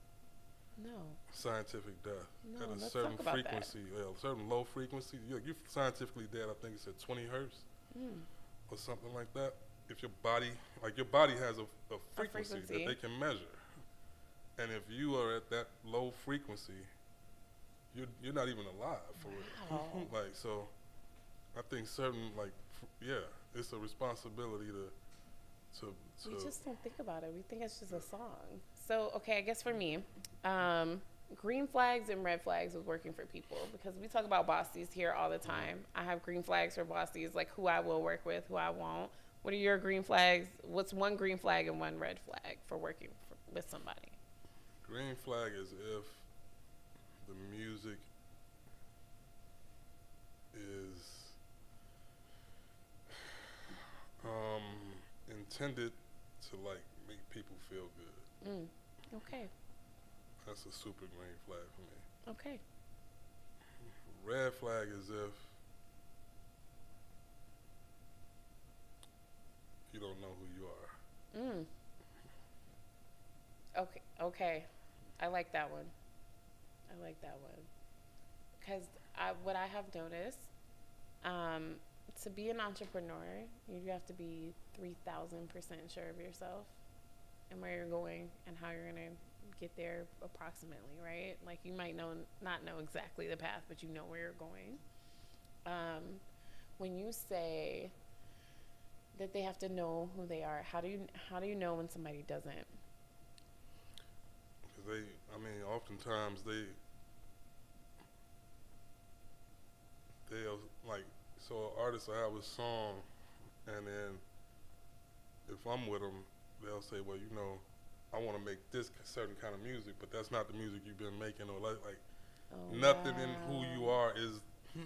Speaker 1: No.
Speaker 2: Scientific death.
Speaker 1: No,
Speaker 2: At a
Speaker 1: let's
Speaker 2: certain
Speaker 1: talk about that.
Speaker 2: frequency, certain low frequency. You're scientifically dead. I think it's at 20 hertz or something like that. If your body has a frequency
Speaker 1: frequency.
Speaker 2: that they can measure. And if you are at that low frequency, you're not even alive for
Speaker 1: Wow.
Speaker 2: it. Like, so I think certain, like, it's a responsibility to
Speaker 1: We just don't think about it. We think it's just a song. So, okay, I guess for me, green flags and red flags was working for people because we talk about bossies here all the time. I have green flags for bossies, like who I will work with, who I won't. What are your green flags? What's one green flag and one red flag for working with somebody?
Speaker 2: green flag is if the music is intended to, like, make people feel good.
Speaker 1: Okay.
Speaker 2: That's a super green flag for me.
Speaker 1: Okay.
Speaker 2: Red flag is if you don't know who you are.
Speaker 1: Okay. I like that one. Because what I have noticed, to be an entrepreneur, you have to be 3,000% sure of yourself and where you're going and how you're going to get there approximately, right? Like, you might not know exactly the path, but you know where you're going. When you say that they have to know who they are, how do you know when somebody doesn't?
Speaker 2: Because oftentimes they'll, like, so an artist will have a song, and then if I'm with them, they'll say, well, I want to make this certain kind of music, but that's not the music you've been making, or like nothing in who you are is,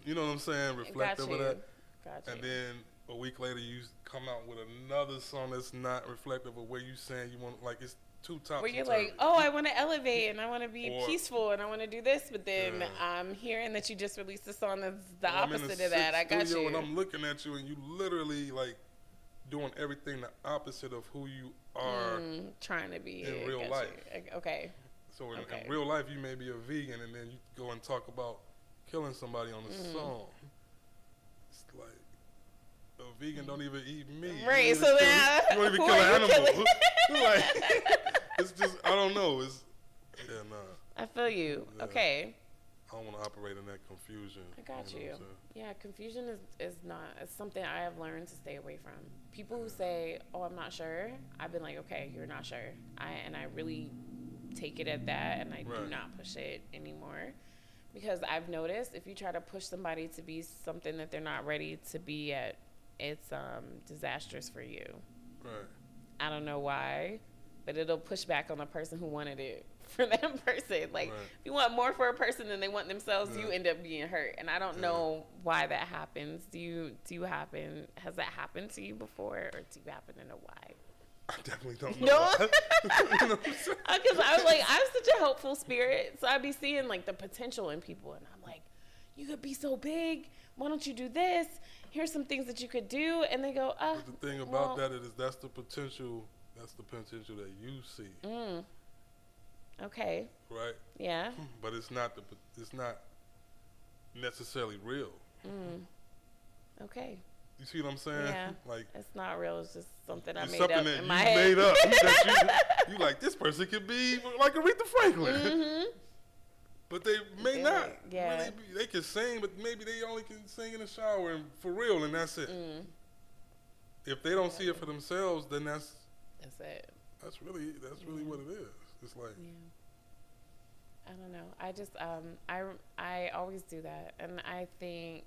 Speaker 2: you know what I'm saying, reflective of that.
Speaker 1: Gotcha.
Speaker 2: And then a week later, you come out with another song that's not reflective of where you saying you want, like, it's two tops.
Speaker 1: Where you're like, oh, I want to elevate and I want to be peaceful and I want to do this, but then I'm hearing that you just released a song that's the opposite of that. I got you.
Speaker 2: And I'm looking at you, and you literally, like, doing everything the opposite of who you are
Speaker 1: trying to be
Speaker 2: in real life.
Speaker 1: Okay.
Speaker 2: So in real life, you may be a vegan, and then you go and talk about killing somebody on a song. It's like a vegan don't even eat meat.
Speaker 1: Right. So then,
Speaker 2: you don't even kill an animal. Like, it's just, I don't know. It's
Speaker 1: I feel you. Yeah. Okay.
Speaker 2: I don't want to operate in that confusion.
Speaker 1: I got you. Yeah, confusion is not. It's something I have learned to stay away from. People who say, "Oh, I'm not sure," I've been like, "Okay, you're not sure." I really take it at that, and I do not push it anymore, because I've noticed if you try to push somebody to be something that they're not ready to be at, it's disastrous for you.
Speaker 2: Right.
Speaker 1: I don't know why, but it'll push back on the person who wanted it for that person. Like, if you want more for a person than they want themselves, you end up being hurt. And I don't know why that happens. Has that happened to you before, or do you happen to know why?
Speaker 2: I definitely don't know. No?
Speaker 1: Because I was like, I'm such a helpful spirit. So I'd be seeing like the potential in people, and I'm like, you could be so big. Why don't you do this? Here's some things that you could do. And they go,
Speaker 2: But the thing about that is that's the potential that you see.
Speaker 1: Okay.
Speaker 2: Right?
Speaker 1: Yeah.
Speaker 2: But it's not necessarily real.
Speaker 1: Okay.
Speaker 2: You see what I'm saying?
Speaker 1: Yeah.
Speaker 2: Like,
Speaker 1: it's not real. It's just something I made
Speaker 2: something
Speaker 1: up
Speaker 2: that
Speaker 1: in
Speaker 2: you
Speaker 1: my head.
Speaker 2: made up. That you like, this person could be like Aretha Franklin. But they may not.
Speaker 1: Yeah.
Speaker 2: Really they can sing, but maybe they only can sing in the shower and for real, and that's it. If they don't see it for themselves, then that's it. That's really what it is. It's like,
Speaker 1: I don't know. I just I always do that, and I think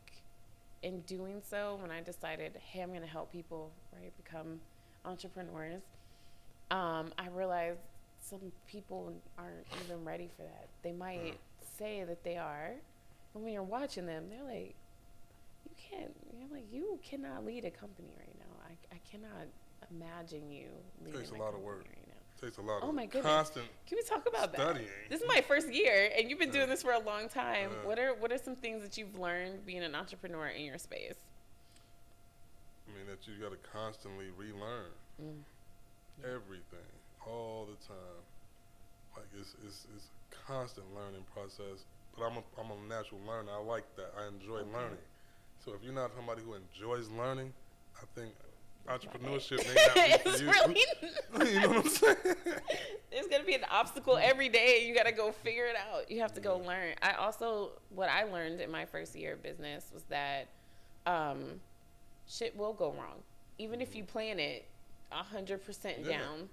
Speaker 1: in doing so, when I decided, hey, I'm going to help people, right, become entrepreneurs, I realized some people aren't even ready for that. They might say that they are, but when you're watching them, they're like, you cannot lead a company right now. I cannot imagine you leading
Speaker 2: a lot of work
Speaker 1: right now.
Speaker 2: It takes a lot
Speaker 1: of
Speaker 2: my goodness. Constant
Speaker 1: Can we talk about
Speaker 2: studying.
Speaker 1: That? This is my first year, and you've been doing this for a long time. What are some things that you've learned being an entrepreneur in your space?
Speaker 2: I mean, that you got to constantly relearn everything all the time. Like it's a constant learning process. But I'm a natural learner. I like that. I enjoy learning. So if you're not somebody who enjoys learning, I think entrepreneurship may not be for you. Really, you know what I'm saying?
Speaker 1: There's going to be an obstacle every day, and you got to go figure it out. You have to go learn. What I learned in my first year of business was that shit will go wrong. Even if you plan it 100% down,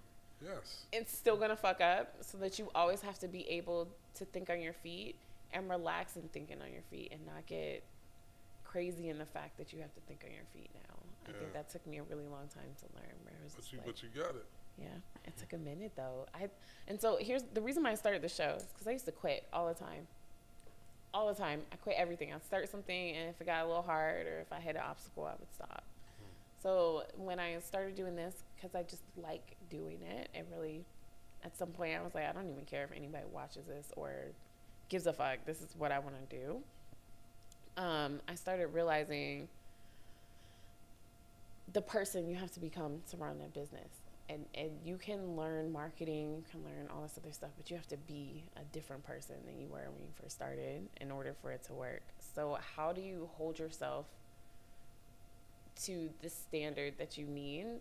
Speaker 1: it's still going to fuck up, so that you always have to be able to think on your feet and relax in thinking on your feet and not get crazy in the fact that you have to think on your feet now. I think that took me a really long time to learn.
Speaker 2: But you got it.
Speaker 1: Yeah, it took a minute though. And so here's the reason why I started the show, is because I used to quit all the time. All the time, I quit everything. I'd start something, and if it got a little hard or if I hit an obstacle, I would stop. So when I started doing this, because I just like doing it, it really, at some point I was like, I don't even care if anybody watches this or gives a fuck. This is what I want to do. I started realizing the person you have to become to run a business. And you can learn marketing, you can learn all this other stuff, but you have to be a different person than you were when you first started in order for it to work. So how do you hold yourself to the standard that you need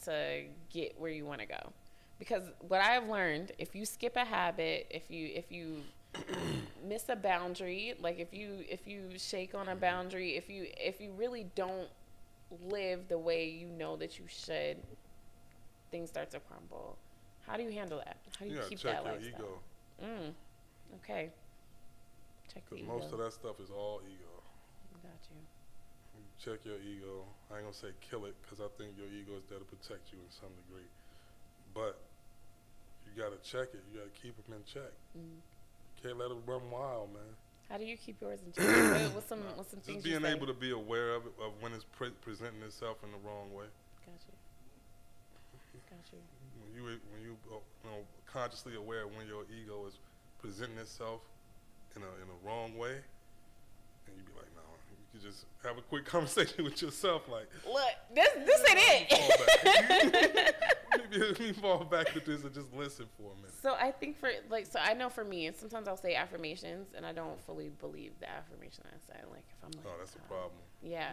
Speaker 1: to get where you want to go? Because what I have learned, if you skip a habit, if you miss a boundary, like if you shake on a boundary, if you really don't live the way you know that you should, things start to crumble. How do you handle that? How do you keep that lifestyle?
Speaker 2: Check your ego.
Speaker 1: Okay. Check the ego.
Speaker 2: Most of that stuff is all ego.
Speaker 1: Got you.
Speaker 2: Check your ego. I ain't gonna say kill it, because I think your ego is there to protect you in some degree. But you gotta check it. You gotta keep them in check. Can't let it run wild, man.
Speaker 1: How do you keep yours in check? What's some things
Speaker 2: just being able to be aware of it, of when it's presenting itself in the wrong way.
Speaker 1: Got you.
Speaker 2: When you consciously aware when your ego is presenting itself in a wrong way, and you be like, no, you could just have a quick conversation with yourself, like,
Speaker 1: look, this ain't it.
Speaker 2: You let me fall back to this and just listen for a minute.
Speaker 1: So I think so I know for me, sometimes I'll say affirmations and I don't fully believe the affirmation I say. Like if I'm like,
Speaker 2: Oh, that's a problem.
Speaker 1: Yeah,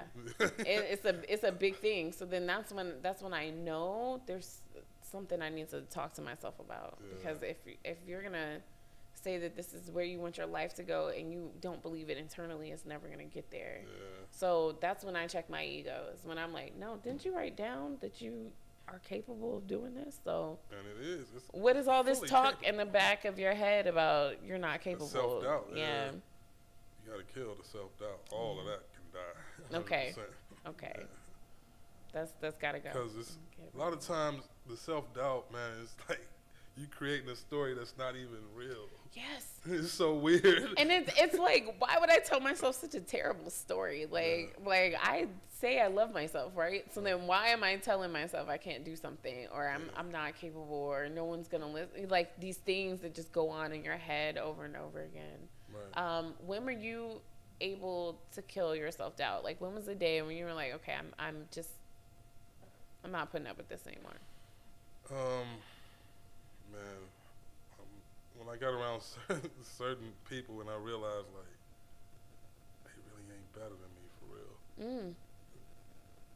Speaker 1: it's a big thing. So then that's when I know there's something I need to talk to myself about.
Speaker 2: Yeah.
Speaker 1: Because if you're gonna say that this is where you want your life to go and you don't believe it internally, it's never gonna get there.
Speaker 2: Yeah.
Speaker 1: So that's when I check my ego. Is when I'm like, no, didn't you write down that you are capable of doing this? So
Speaker 2: And it is.
Speaker 1: what is all this talk
Speaker 2: capable.
Speaker 1: in the back of your head about you're not capable?
Speaker 2: Self-doubt.
Speaker 1: Yeah.
Speaker 2: You gotta kill the self-doubt. All of that can die. 100%.
Speaker 1: Okay. Okay.
Speaker 2: Yeah.
Speaker 1: That's gotta go.
Speaker 2: Because a lot of times the self-doubt, man, is like you creating a story that's not even real.
Speaker 1: Yes.
Speaker 2: It's so weird.
Speaker 1: And it's like, why would I tell myself such a terrible story? Like I say I love myself, right? So then why am I telling myself I can't do something, or I'm not capable, or no one's gonna listen? Like these things that just go on in your head over and over again.
Speaker 2: Right.
Speaker 1: When were you able to kill your self-doubt? Like when was the day when you were like, okay, I'm not putting up with this anymore?
Speaker 2: Man, when I got around certain people and I realized like they really ain't better than me for real.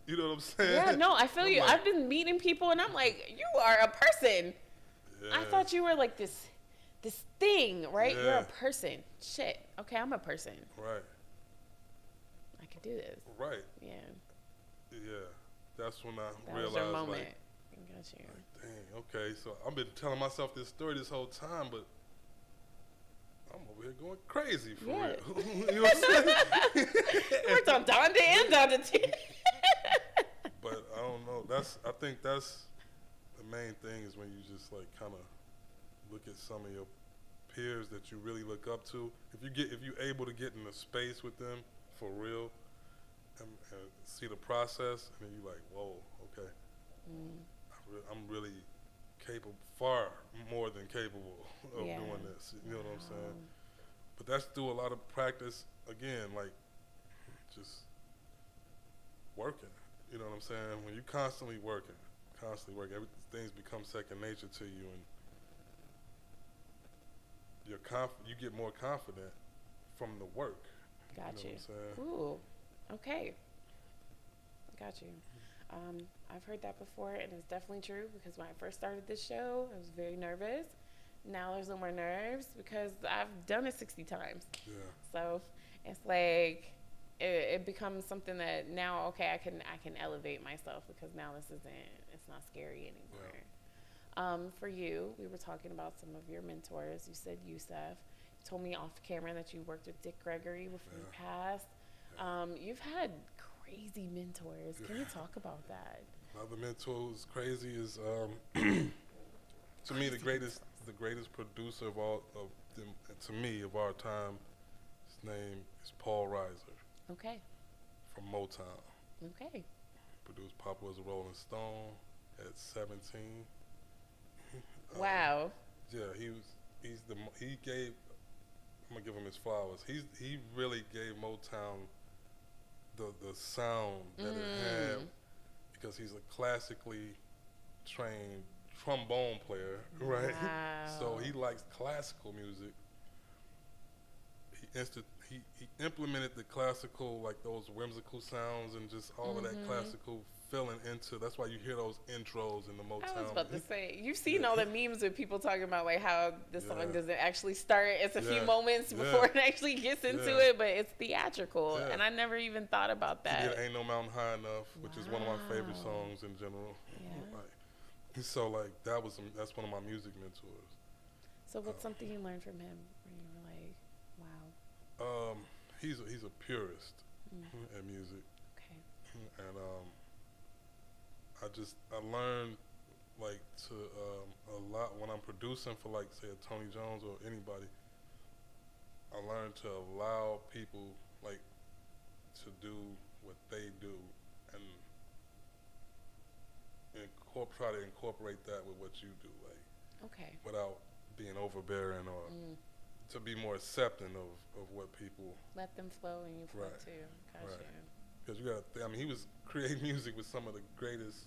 Speaker 2: You know what I'm saying?
Speaker 1: Yeah, no, I feel
Speaker 2: I'm
Speaker 1: you.
Speaker 2: like,
Speaker 1: I've been meeting people and I'm like, you are a person.
Speaker 2: yeah,
Speaker 1: I thought you were like this thing, right? You're
Speaker 2: Yeah.
Speaker 1: a person. Shit. Okay, I'm a person.
Speaker 2: right,
Speaker 1: I could do this.
Speaker 2: right,
Speaker 1: Yeah.
Speaker 2: yeah. That's when I
Speaker 1: That
Speaker 2: realized
Speaker 1: was your moment.
Speaker 2: like,
Speaker 1: Got you.
Speaker 2: dang, okay. So I've been telling myself this story this whole time, but I'm over here going crazy for
Speaker 1: Yeah.
Speaker 2: real. You know what I'm saying?
Speaker 1: Worked on Donda and Donda T.
Speaker 2: But I don't know. I think that's the main thing is when you just like kind of look at some of your peers that you really look up to. If you're able to get in a space with them for real and see the process, and then you like, whoa, okay, I'm really capable, far more than capable of
Speaker 1: Yeah.
Speaker 2: doing this. You know what I'm saying? But that's through a lot of practice. Again, like just working. You know what I'm saying? When you constantly working, things become second nature to you, and you get more confident from the work.
Speaker 1: Got
Speaker 2: You
Speaker 1: you.
Speaker 2: know what I'm saying?
Speaker 1: Ooh. Okay. Got you. I've heard that before, and it's definitely true because when I first started this show, I was very nervous. Now there's no more nerves because I've done it 60 times.
Speaker 2: Yeah.
Speaker 1: So it's like it becomes something that now, okay, I can elevate myself because now it's not scary anymore.
Speaker 2: Yeah.
Speaker 1: For you, we were talking about some of your mentors. You said Yusef. You told me off camera that you worked with Dick Gregory before you passed. You've had crazy mentors. Can you talk about that?
Speaker 2: Another mentor who's crazy is to me the greatest producer of all of them, to me of our time. His name is Paul Reiser.
Speaker 1: Okay.
Speaker 2: From Motown.
Speaker 1: Okay.
Speaker 2: Produced Papa Was a Rolling Stone at 17.
Speaker 1: Wow.
Speaker 2: Yeah, I'm gonna give him his flowers. He really gave Motown the sound that it had because he's a classically trained trombone player, right?
Speaker 1: Wow.
Speaker 2: So he likes classical music. He implemented the classical, like those whimsical sounds and just all of that classical feeling into. That's why you hear those intros in the Motown.
Speaker 1: I was about to say, you've seen all the memes with people talking about like how the song doesn't actually start. It's a few moments before it actually gets into it, but it's theatrical.
Speaker 2: Yeah.
Speaker 1: And I never even thought about that.
Speaker 2: He did Ain't No Mountain High Enough, which is one of my favorite songs in general.
Speaker 1: Yeah.
Speaker 2: So like that's one of my music mentors.
Speaker 1: So what's something you learned from him where you were like, wow?
Speaker 2: He's a purist in music.
Speaker 1: Okay.
Speaker 2: And I learned like to a lot when I'm producing for like say a Tony Jones or anybody. I learned to allow people like to do what they do and try to incorporate that with what you do, like without being overbearing or to be more accepting of what people.
Speaker 1: Let them flow and you flow too. Gotcha.
Speaker 2: Because you got, he was creating music with some of the greatest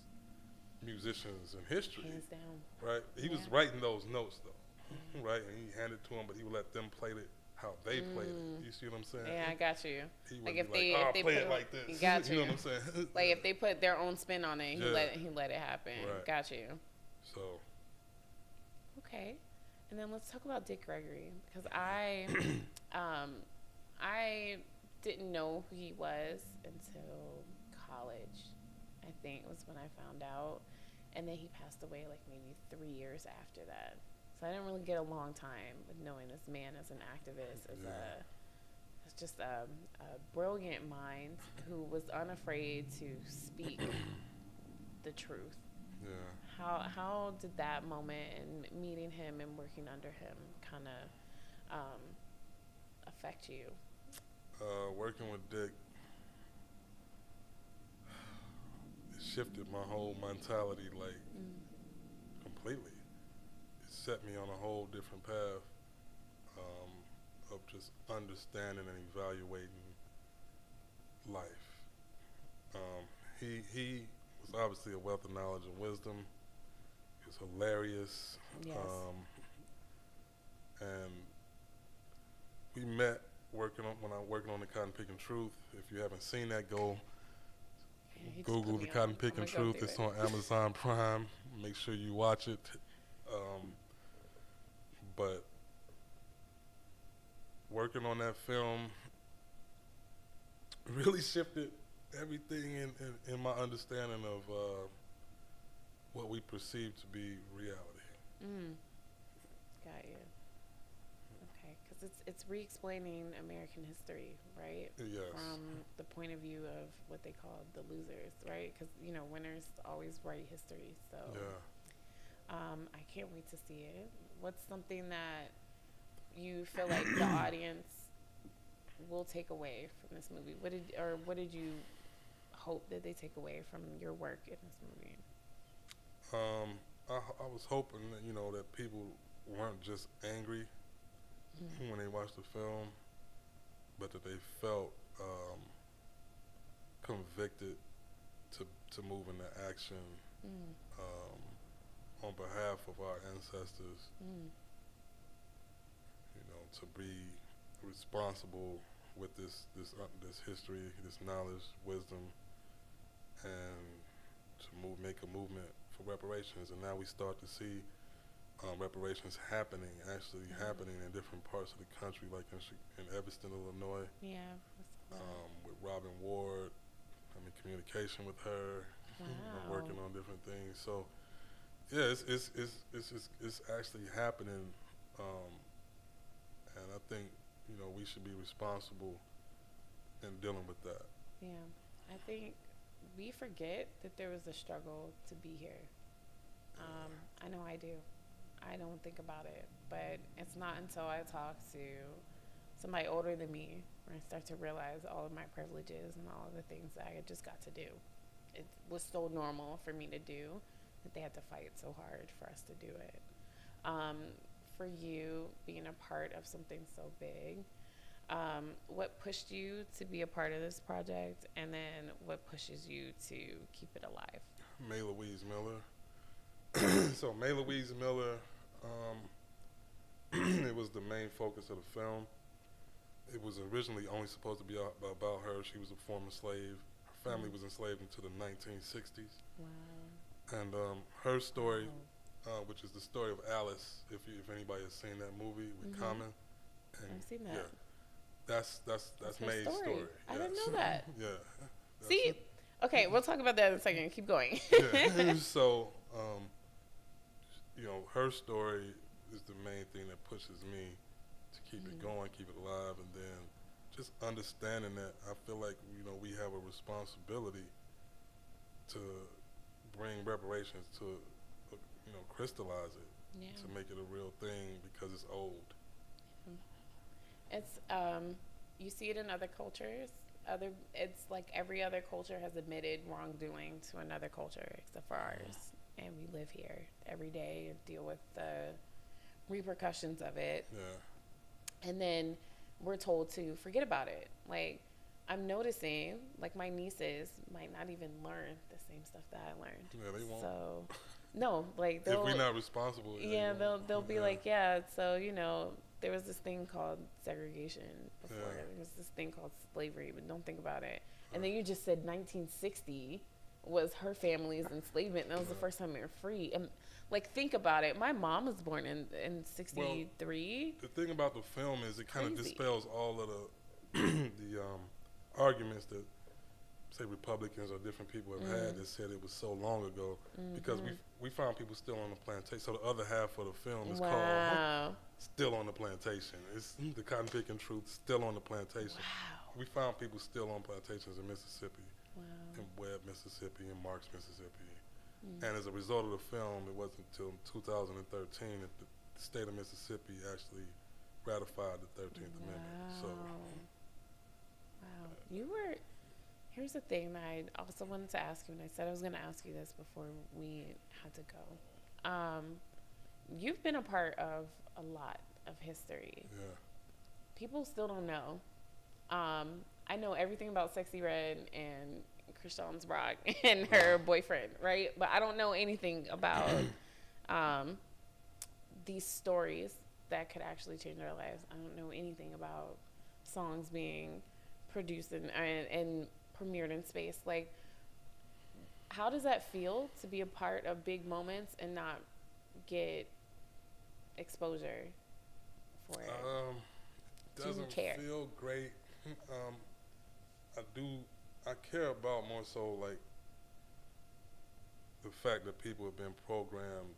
Speaker 2: musicians in history.
Speaker 1: Hands down.
Speaker 2: Right? He was writing those notes though, right? And he handed it to them, but he would let them play it how they played it. You see what I'm saying?
Speaker 1: Yeah, I got you.
Speaker 2: He
Speaker 1: Like
Speaker 2: would
Speaker 1: if
Speaker 2: be
Speaker 1: they
Speaker 2: like,
Speaker 1: if they
Speaker 2: play
Speaker 1: put
Speaker 2: it like this.
Speaker 1: Got you.
Speaker 2: You know what I'm saying?
Speaker 1: Like if they put their own spin on it, he let it happen.
Speaker 2: Right.
Speaker 1: Got you.
Speaker 2: So.
Speaker 1: Okay, and then let's talk about Dick Gregory, because I didn't know who he was until college. I think was when I found out, and then he passed away like maybe 3 years after that. So I didn't really get a long time with knowing this man as an activist, as just a brilliant mind who was unafraid to speak the truth.
Speaker 2: Yeah.
Speaker 1: How did that moment and meeting him and working under him kind of affect you?
Speaker 2: Working with Dick, it shifted my whole mentality like completely. It set me on a whole different path of just understanding and evaluating life. He was obviously a wealth of knowledge and wisdom. He was hilarious.
Speaker 1: Yes.
Speaker 2: And we met when I was working on the Cotton Picking Truth. If you haven't seen that, go Google the Cotton Picking Truth. It's on Amazon Prime. Make sure you watch it. But working on that film really shifted everything in my understanding of what we perceive to be reality.
Speaker 1: Got you. Okay, because it's re-explaining American history, right?
Speaker 2: Yes.
Speaker 1: From the point of view of what they call the losers, right? Because winners always write history. So
Speaker 2: yeah.
Speaker 1: I can't wait to see it. What's something that you feel like the audience will take away from this movie? What did you hope that they take away from your work in this movie?
Speaker 2: I was hoping that that people weren't just angry when they watched the film, but that they felt convicted to move into action on behalf of our ancestors. To be responsible with this history, this knowledge, wisdom, and to make a movement for reparations. And now we start to see reparations happening in different parts of the country, like in Evanston, Illinois.
Speaker 1: Yeah.
Speaker 2: With Robin Ward, I'm in communication with her.
Speaker 1: Wow.
Speaker 2: I'm working on different things. So, yeah, it's actually happening. And I think, we should be responsible in dealing with that.
Speaker 1: Yeah. I think we forget that there was a struggle to be here. I know I do. I don't think about it. But it's not until I talk to somebody older than me where I start to realize all of my privileges and all of the things that I just got to do. It was so normal for me to do that they had to fight so hard for us to do it. For you, being a part of something so big, what pushed you to be a part of this project, and then what pushes you to keep it alive?
Speaker 2: May Louise Miller. So May Louise Miller, it was the main focus of the film. It was originally only supposed to be about her. She was a former slave. Her family was enslaved until the 1960s.
Speaker 1: Wow.
Speaker 2: And her story, which is the story of Alice, if anybody has seen that movie with Common. And
Speaker 1: I've seen that.
Speaker 2: Yeah, that's May's story.
Speaker 1: I didn't know that.
Speaker 2: Yeah.
Speaker 1: See, okay, we'll talk about that in a second. Keep going.
Speaker 2: Yeah. So, her story is the main thing that pushes me to keep it going, keep it alive, and then just understanding that I feel like we have a responsibility to bring reparations to crystallize it, to make it a real thing because it's old.
Speaker 1: It's you see it in other cultures. It's like every other culture has admitted wrongdoing to another culture except for ours, and we live here every day and deal with the repercussions of it.
Speaker 2: Yeah.
Speaker 1: And then we're told to forget about it. Like, I'm noticing, like, my nieces might not even learn the same stuff that I learned.
Speaker 2: Yeah, they won't.
Speaker 1: So, no, like,
Speaker 2: if we're not responsible.
Speaker 1: Yeah, they'll be like, yeah, so, you know, there was this thing called segregation before.
Speaker 2: Yeah.
Speaker 1: There was this thing called slavery, but don't think about it. And then you just said 1960 was her family's enslavement, and that was the first time they were free. And, like, think about it. My mom was born in 63.
Speaker 2: Well, the thing about the film is it kind of
Speaker 1: Crazy.
Speaker 2: dispels all of the arguments that, say, Republicans or different people have had that said it was so long ago, because we found people still on the plantation. So the other half of the film is called Still on the Plantation. It's the cotton picking truth, still on the plantation.
Speaker 1: Wow.
Speaker 2: We found people still on plantations in Mississippi,
Speaker 1: Wow.
Speaker 2: in Webb, Mississippi, and Marks, Mississippi. And as a result of the film, it wasn't until 2013 that the state of Mississippi actually ratified the 13th Amendment. So,
Speaker 1: Wow. You were. Here's the thing that I also wanted to ask you, and I said I was going to ask you this before we had to go. You've been a part of a lot of history.
Speaker 2: yeah.
Speaker 1: People still don't know. I know everything about Sexy Red and Krishan Brock and her boyfriend, right? But I don't know anything about these stories that could actually change our lives. I don't know anything about songs being produced and premiered in space. Like, how does that feel to be a part of big moments and not get exposure for it?
Speaker 2: Doesn't
Speaker 1: care?
Speaker 2: feel great. I care about more so like the fact that people have been programmed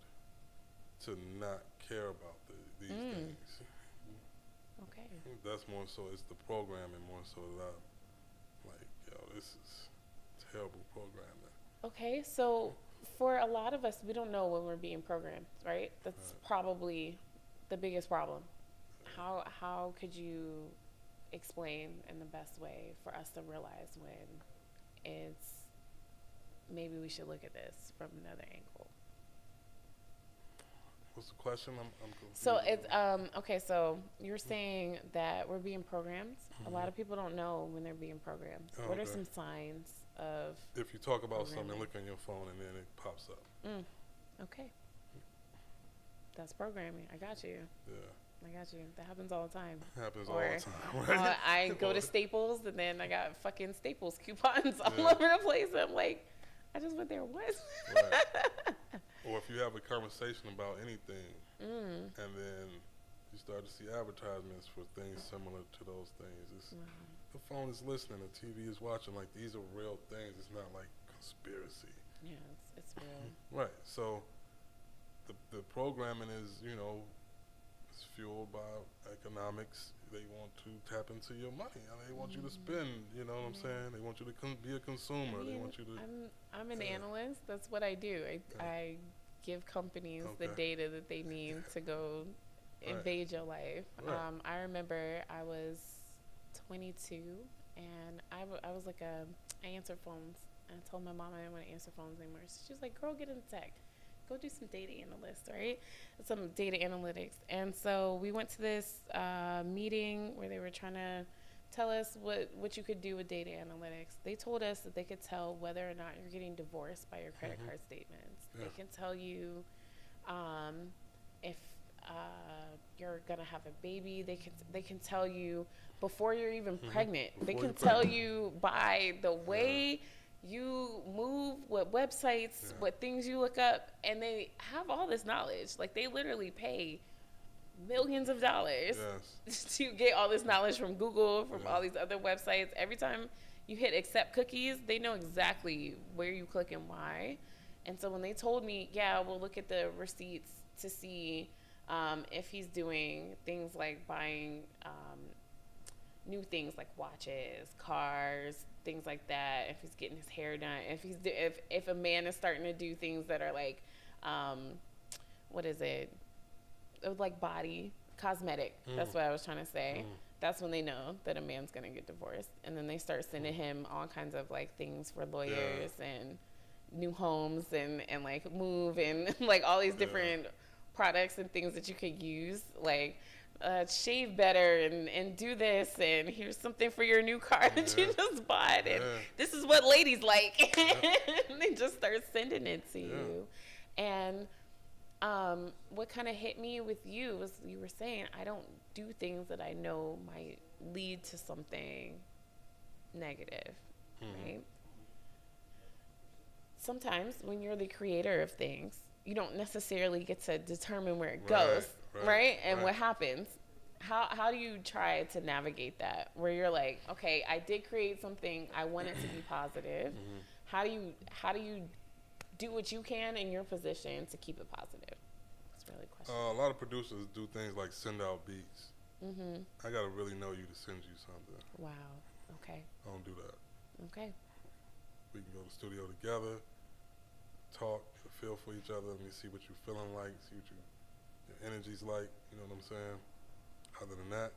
Speaker 2: to not care about these things.
Speaker 1: Okay.
Speaker 2: That's more so, it's the programming more so that I'm like, yo, this is terrible programming.
Speaker 1: Okay, so for a lot of us, we don't know when we're being programmed, right? That's probably the biggest problem. How could you explain in the best way for us to realize when it's maybe we should look at this from another angle?
Speaker 2: What's the question? I'm confused.
Speaker 1: So it's okay, so you're saying that we're being programmed. A lot of people don't know when they're being programmed.
Speaker 2: Oh,
Speaker 1: What are
Speaker 2: okay.
Speaker 1: some signs of
Speaker 2: If you talk about something,
Speaker 1: programming?
Speaker 2: look on your phone and then it pops up.
Speaker 1: Okay. That's programming. I got you.
Speaker 2: Yeah.
Speaker 1: I got you. That happens all the time.
Speaker 2: Happens all
Speaker 1: Or,
Speaker 2: the time, right?
Speaker 1: I go to Staples and then I got fucking Staples coupons all
Speaker 2: Yeah.
Speaker 1: over the place. I'm like, I just went there once.
Speaker 2: Right. Or if you have a conversation about anything and then you start to see advertisements for things similar to those things, the phone is listening, the TV is watching. Like, these are real things. It's not like conspiracy.
Speaker 1: Yeah, it's real.
Speaker 2: Right. So the programming is, it's fueled by economics. They want to tap into your money. They want you to spend. You know what I'm saying? They want you to be a consumer. They want you to.
Speaker 1: I'm an analyst. That's what I do. I give companies the data that they need to go invade your life.
Speaker 2: Right.
Speaker 1: I remember I was 22 and I was like I answered phones. And I told my mom I didn't want to answer phones anymore. So she was like, girl, get in tech. Go do some data analysts, right? Some data analytics. And so we went to this meeting where they were trying to tell us what you could do with data analytics. They told us that they could tell whether or not you're getting divorced by your credit card statements.
Speaker 2: Yeah.
Speaker 1: They can tell you if you're gonna have a baby. They can tell you before you're even pregnant. They can tell you by the way you move, what websites, what things you look up, and they have all this knowledge. Like, they literally pay millions of dollars to get all this knowledge from Google, from all these other websites. Every time you hit accept cookies, they know exactly where you click and why. And so when they told me, yeah, we'll look at the receipts to see if he's doing things like buying new things like watches, cars, things like that, if he's getting his hair done, if a man is starting to do things that are like, what is it? Like body, cosmetic. That's what I was trying to say. That's when they know that a man's going to get divorced. And then they start sending him all kinds of like things for lawyers and new homes and like move and like all these different products and things that you could use. Like, shave better and do this, and here's something for your new car that you just bought, and this is what ladies like. And they just start sending it to you. And what kind of hit me with you was you were saying, I don't do things that I know might lead to something negative, right? Sometimes when you're the creator of things, you don't necessarily get to determine where it goes, right? And what happens. How do you try to navigate that? Where you're like, okay, I did create something, I want it to be positive. How do you do what you can in your position to keep it positive? That's really a question.
Speaker 2: A lot of producers do things like send out beats. I gotta really know you to send you something.
Speaker 1: Wow. Okay.
Speaker 2: I don't do that.
Speaker 1: Okay.
Speaker 2: We can go to the studio together, talk, get a feel for each other. Let me see what you're feeling like, see what your energy's like. You know what I'm saying? Other than that, I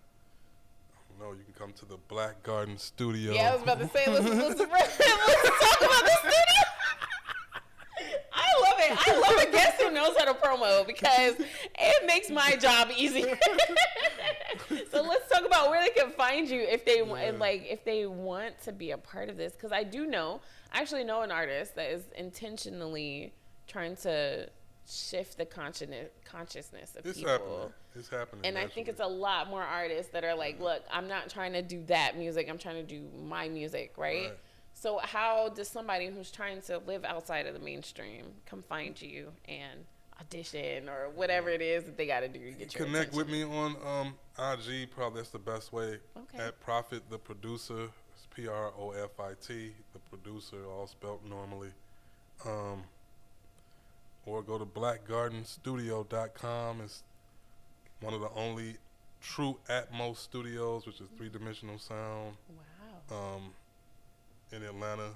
Speaker 2: don't know. You can come to the Black Garden Studio.
Speaker 1: Yeah, I was about to say, let's talk about the studio. I love a guest who knows how to promo because it makes my job easier. So let's talk about where they can find you if they if they want to be a part of this. Because I actually know an artist that is intentionally trying to shift the consciousness of people.
Speaker 2: It's happening.
Speaker 1: And I think it's a lot more artists that are like, look, I'm not trying to do that music. I'm trying to do my music, right? So how does somebody who's trying to live outside of the mainstream come find you and audition or whatever it is that they got to do to get your
Speaker 2: Connect
Speaker 1: attention?
Speaker 2: with me on IG. Probably that's the best way.
Speaker 1: Okay.
Speaker 2: At Profit the Producer. It's PROFIT. The producer, all spelled normally. Or go to blackgardenstudio.com. It's one of the only true Atmos studios, which is 3-dimensional sound.
Speaker 1: Wow.
Speaker 2: In Atlanta,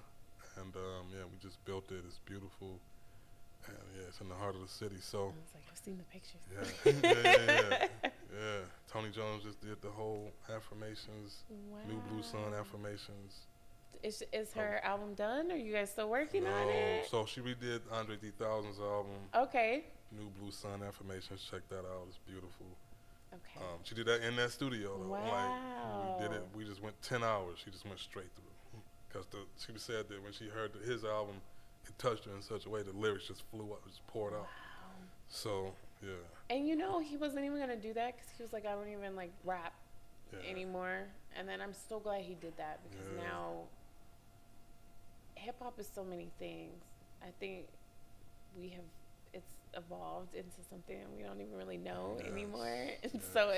Speaker 2: and we just built it. It's beautiful, and it's in the heart of the city. So
Speaker 1: I was like, I've seen the pictures.
Speaker 2: Yeah. Tony Jones just did the whole affirmations, New Blue Sun affirmations.
Speaker 1: Is her album done? Are you guys still working on it?
Speaker 2: So she redid Andre 3000's album.
Speaker 1: Okay.
Speaker 2: New Blue Sun affirmations. Check that out. It's beautiful.
Speaker 1: Okay.
Speaker 2: She did that in that studio. Though.
Speaker 1: Wow.
Speaker 2: We did it. We just went 10 hours. She just went straight through. Because she said that when she heard his album, it touched her in such a way the lyrics just flew up, just poured out.
Speaker 1: Wow.
Speaker 2: So, yeah.
Speaker 1: And he wasn't even going to do that because he was like, I don't even like rap anymore. And then I'm so glad he did that because now hip hop is so many things. I think it's evolved into something we don't even really know anymore. And so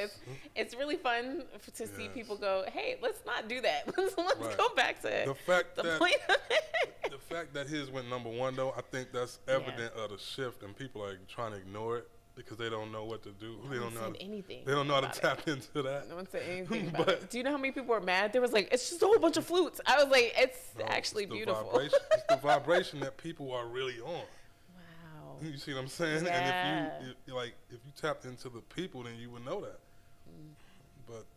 Speaker 1: it's really fun to see people go, hey, let's not do that. Let's go back to the point of it.
Speaker 2: The fact that his went number one, though, I think that's evident of the shift, and people are trying to ignore it because they don't know what to do. They don't know
Speaker 1: anything.
Speaker 2: They don't know how to tap into that.
Speaker 1: No one said anything about it. Do you know how many people were mad? They was like, it's just a whole bunch of flutes. I was like, it's actually beautiful.
Speaker 2: It's the vibration that people are really on. You see what I'm saying?
Speaker 1: Yeah.
Speaker 2: And if you tapped into the people, then you would know that. But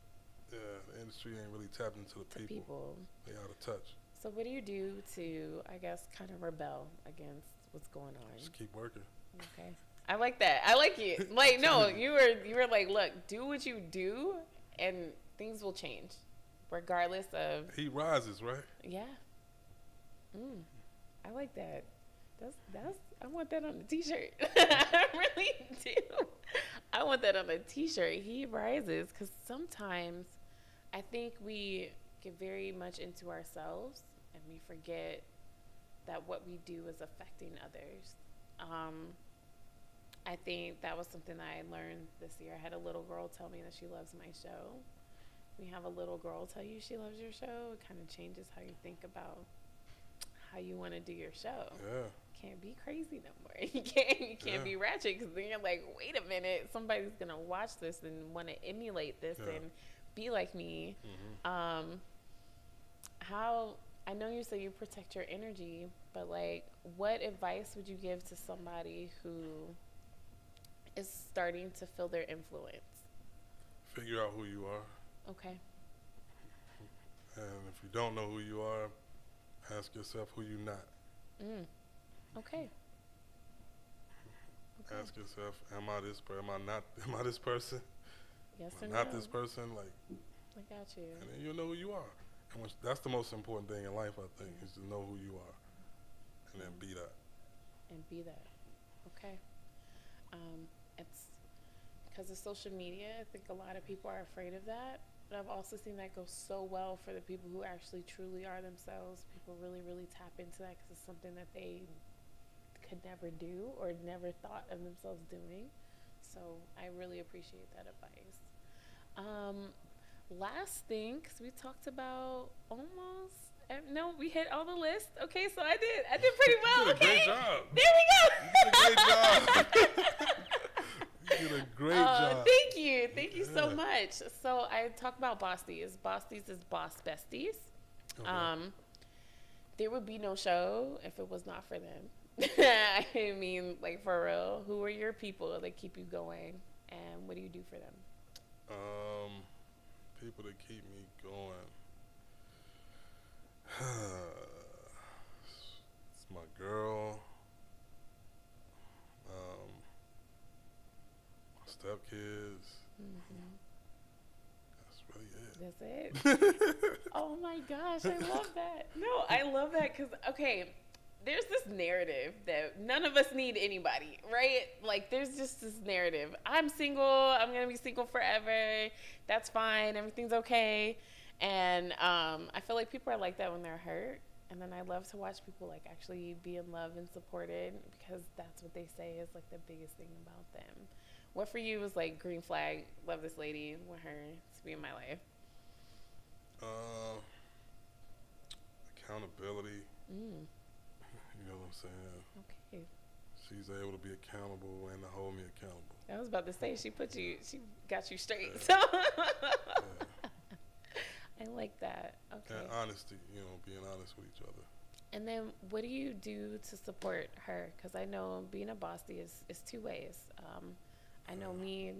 Speaker 2: the industry ain't really tapped into the people. They out of touch.
Speaker 1: So what do you do to, I guess, kind of rebel against what's going on?
Speaker 2: Just keep working.
Speaker 1: Okay. I like that. I like you. Like, no, you were like, look, do what you do, and things will change, regardless of.
Speaker 2: He rises, right?
Speaker 1: Yeah. I like that. That's. I want that on a T-shirt. I really do. I want that on a T-shirt. He rises, because sometimes I think we get very much into ourselves and we forget that what we do is affecting others. I think that was something that I learned this year. I had a little girl tell me that she loves my show. When you have a little girl tell you she loves your show, it kind of changes how you think about how you want to do your show.
Speaker 2: Yeah.
Speaker 1: Can't be crazy no more. You can't be ratchet, because then you're like, wait a minute, somebody's gonna watch this and want to emulate this and be like me. How, I know you say you protect your energy, but like, what advice would you give to somebody who is starting to feel their influence?
Speaker 2: Figure out who you are.
Speaker 1: Okay.
Speaker 2: And if you don't know who you are, ask yourself who you're not.
Speaker 1: Okay.
Speaker 2: Ask yourself, am I this person?
Speaker 1: Yes
Speaker 2: I'm
Speaker 1: or
Speaker 2: not
Speaker 1: no.
Speaker 2: this person, like,
Speaker 1: I got you.
Speaker 2: and then you'll know who you are. And that's the most important thing in life, I think, is to know who you are, and then be that.
Speaker 1: And be that. Okay. It's because of social media. I think a lot of people are afraid of that. But I've also seen that go so well for the people who actually truly are themselves. People really, really tap into that because it's something that they could never do or never thought of themselves doing. So I really appreciate that advice. Last thing, because we talked about almost. No, we hit all the lists. Okay, so I did pretty well.
Speaker 2: You did a
Speaker 1: Okay,
Speaker 2: great job.
Speaker 1: there we go.
Speaker 2: You did a great job.
Speaker 1: Thank you so much. So I talk about Bosties. Bosties is Boss Besties.
Speaker 2: Okay.
Speaker 1: There would be no show if it was not for them. I mean, like, for real. Who are your people that keep you going, and what do you do for them?
Speaker 2: People that keep me going. It's my girl. My stepkids.
Speaker 1: Mm-hmm.
Speaker 2: That's really it.
Speaker 1: That's it. Oh my gosh, I love that. No, I love that because, okay, there's this narrative that none of us need anybody, right? Like, there's just this narrative. I'm single. I'm going to be single forever. That's fine. Everything's okay. And I feel like people are like that when they're hurt. And then I love to watch people, like, actually be in love and supported because that's what they say is, like, the biggest thing about them. What for you was, like, green flag, love this lady, want her to be in my life?
Speaker 2: Accountability.
Speaker 1: Mm.
Speaker 2: You know what I'm saying?
Speaker 1: Okay.
Speaker 2: She's able to be accountable and to hold me accountable.
Speaker 1: I was about to say she got you straight. So I like that. Okay.
Speaker 2: And honesty, you know, being honest with each other.
Speaker 1: And then what do you do to support her? Because I know being a bossy is two ways. I know me,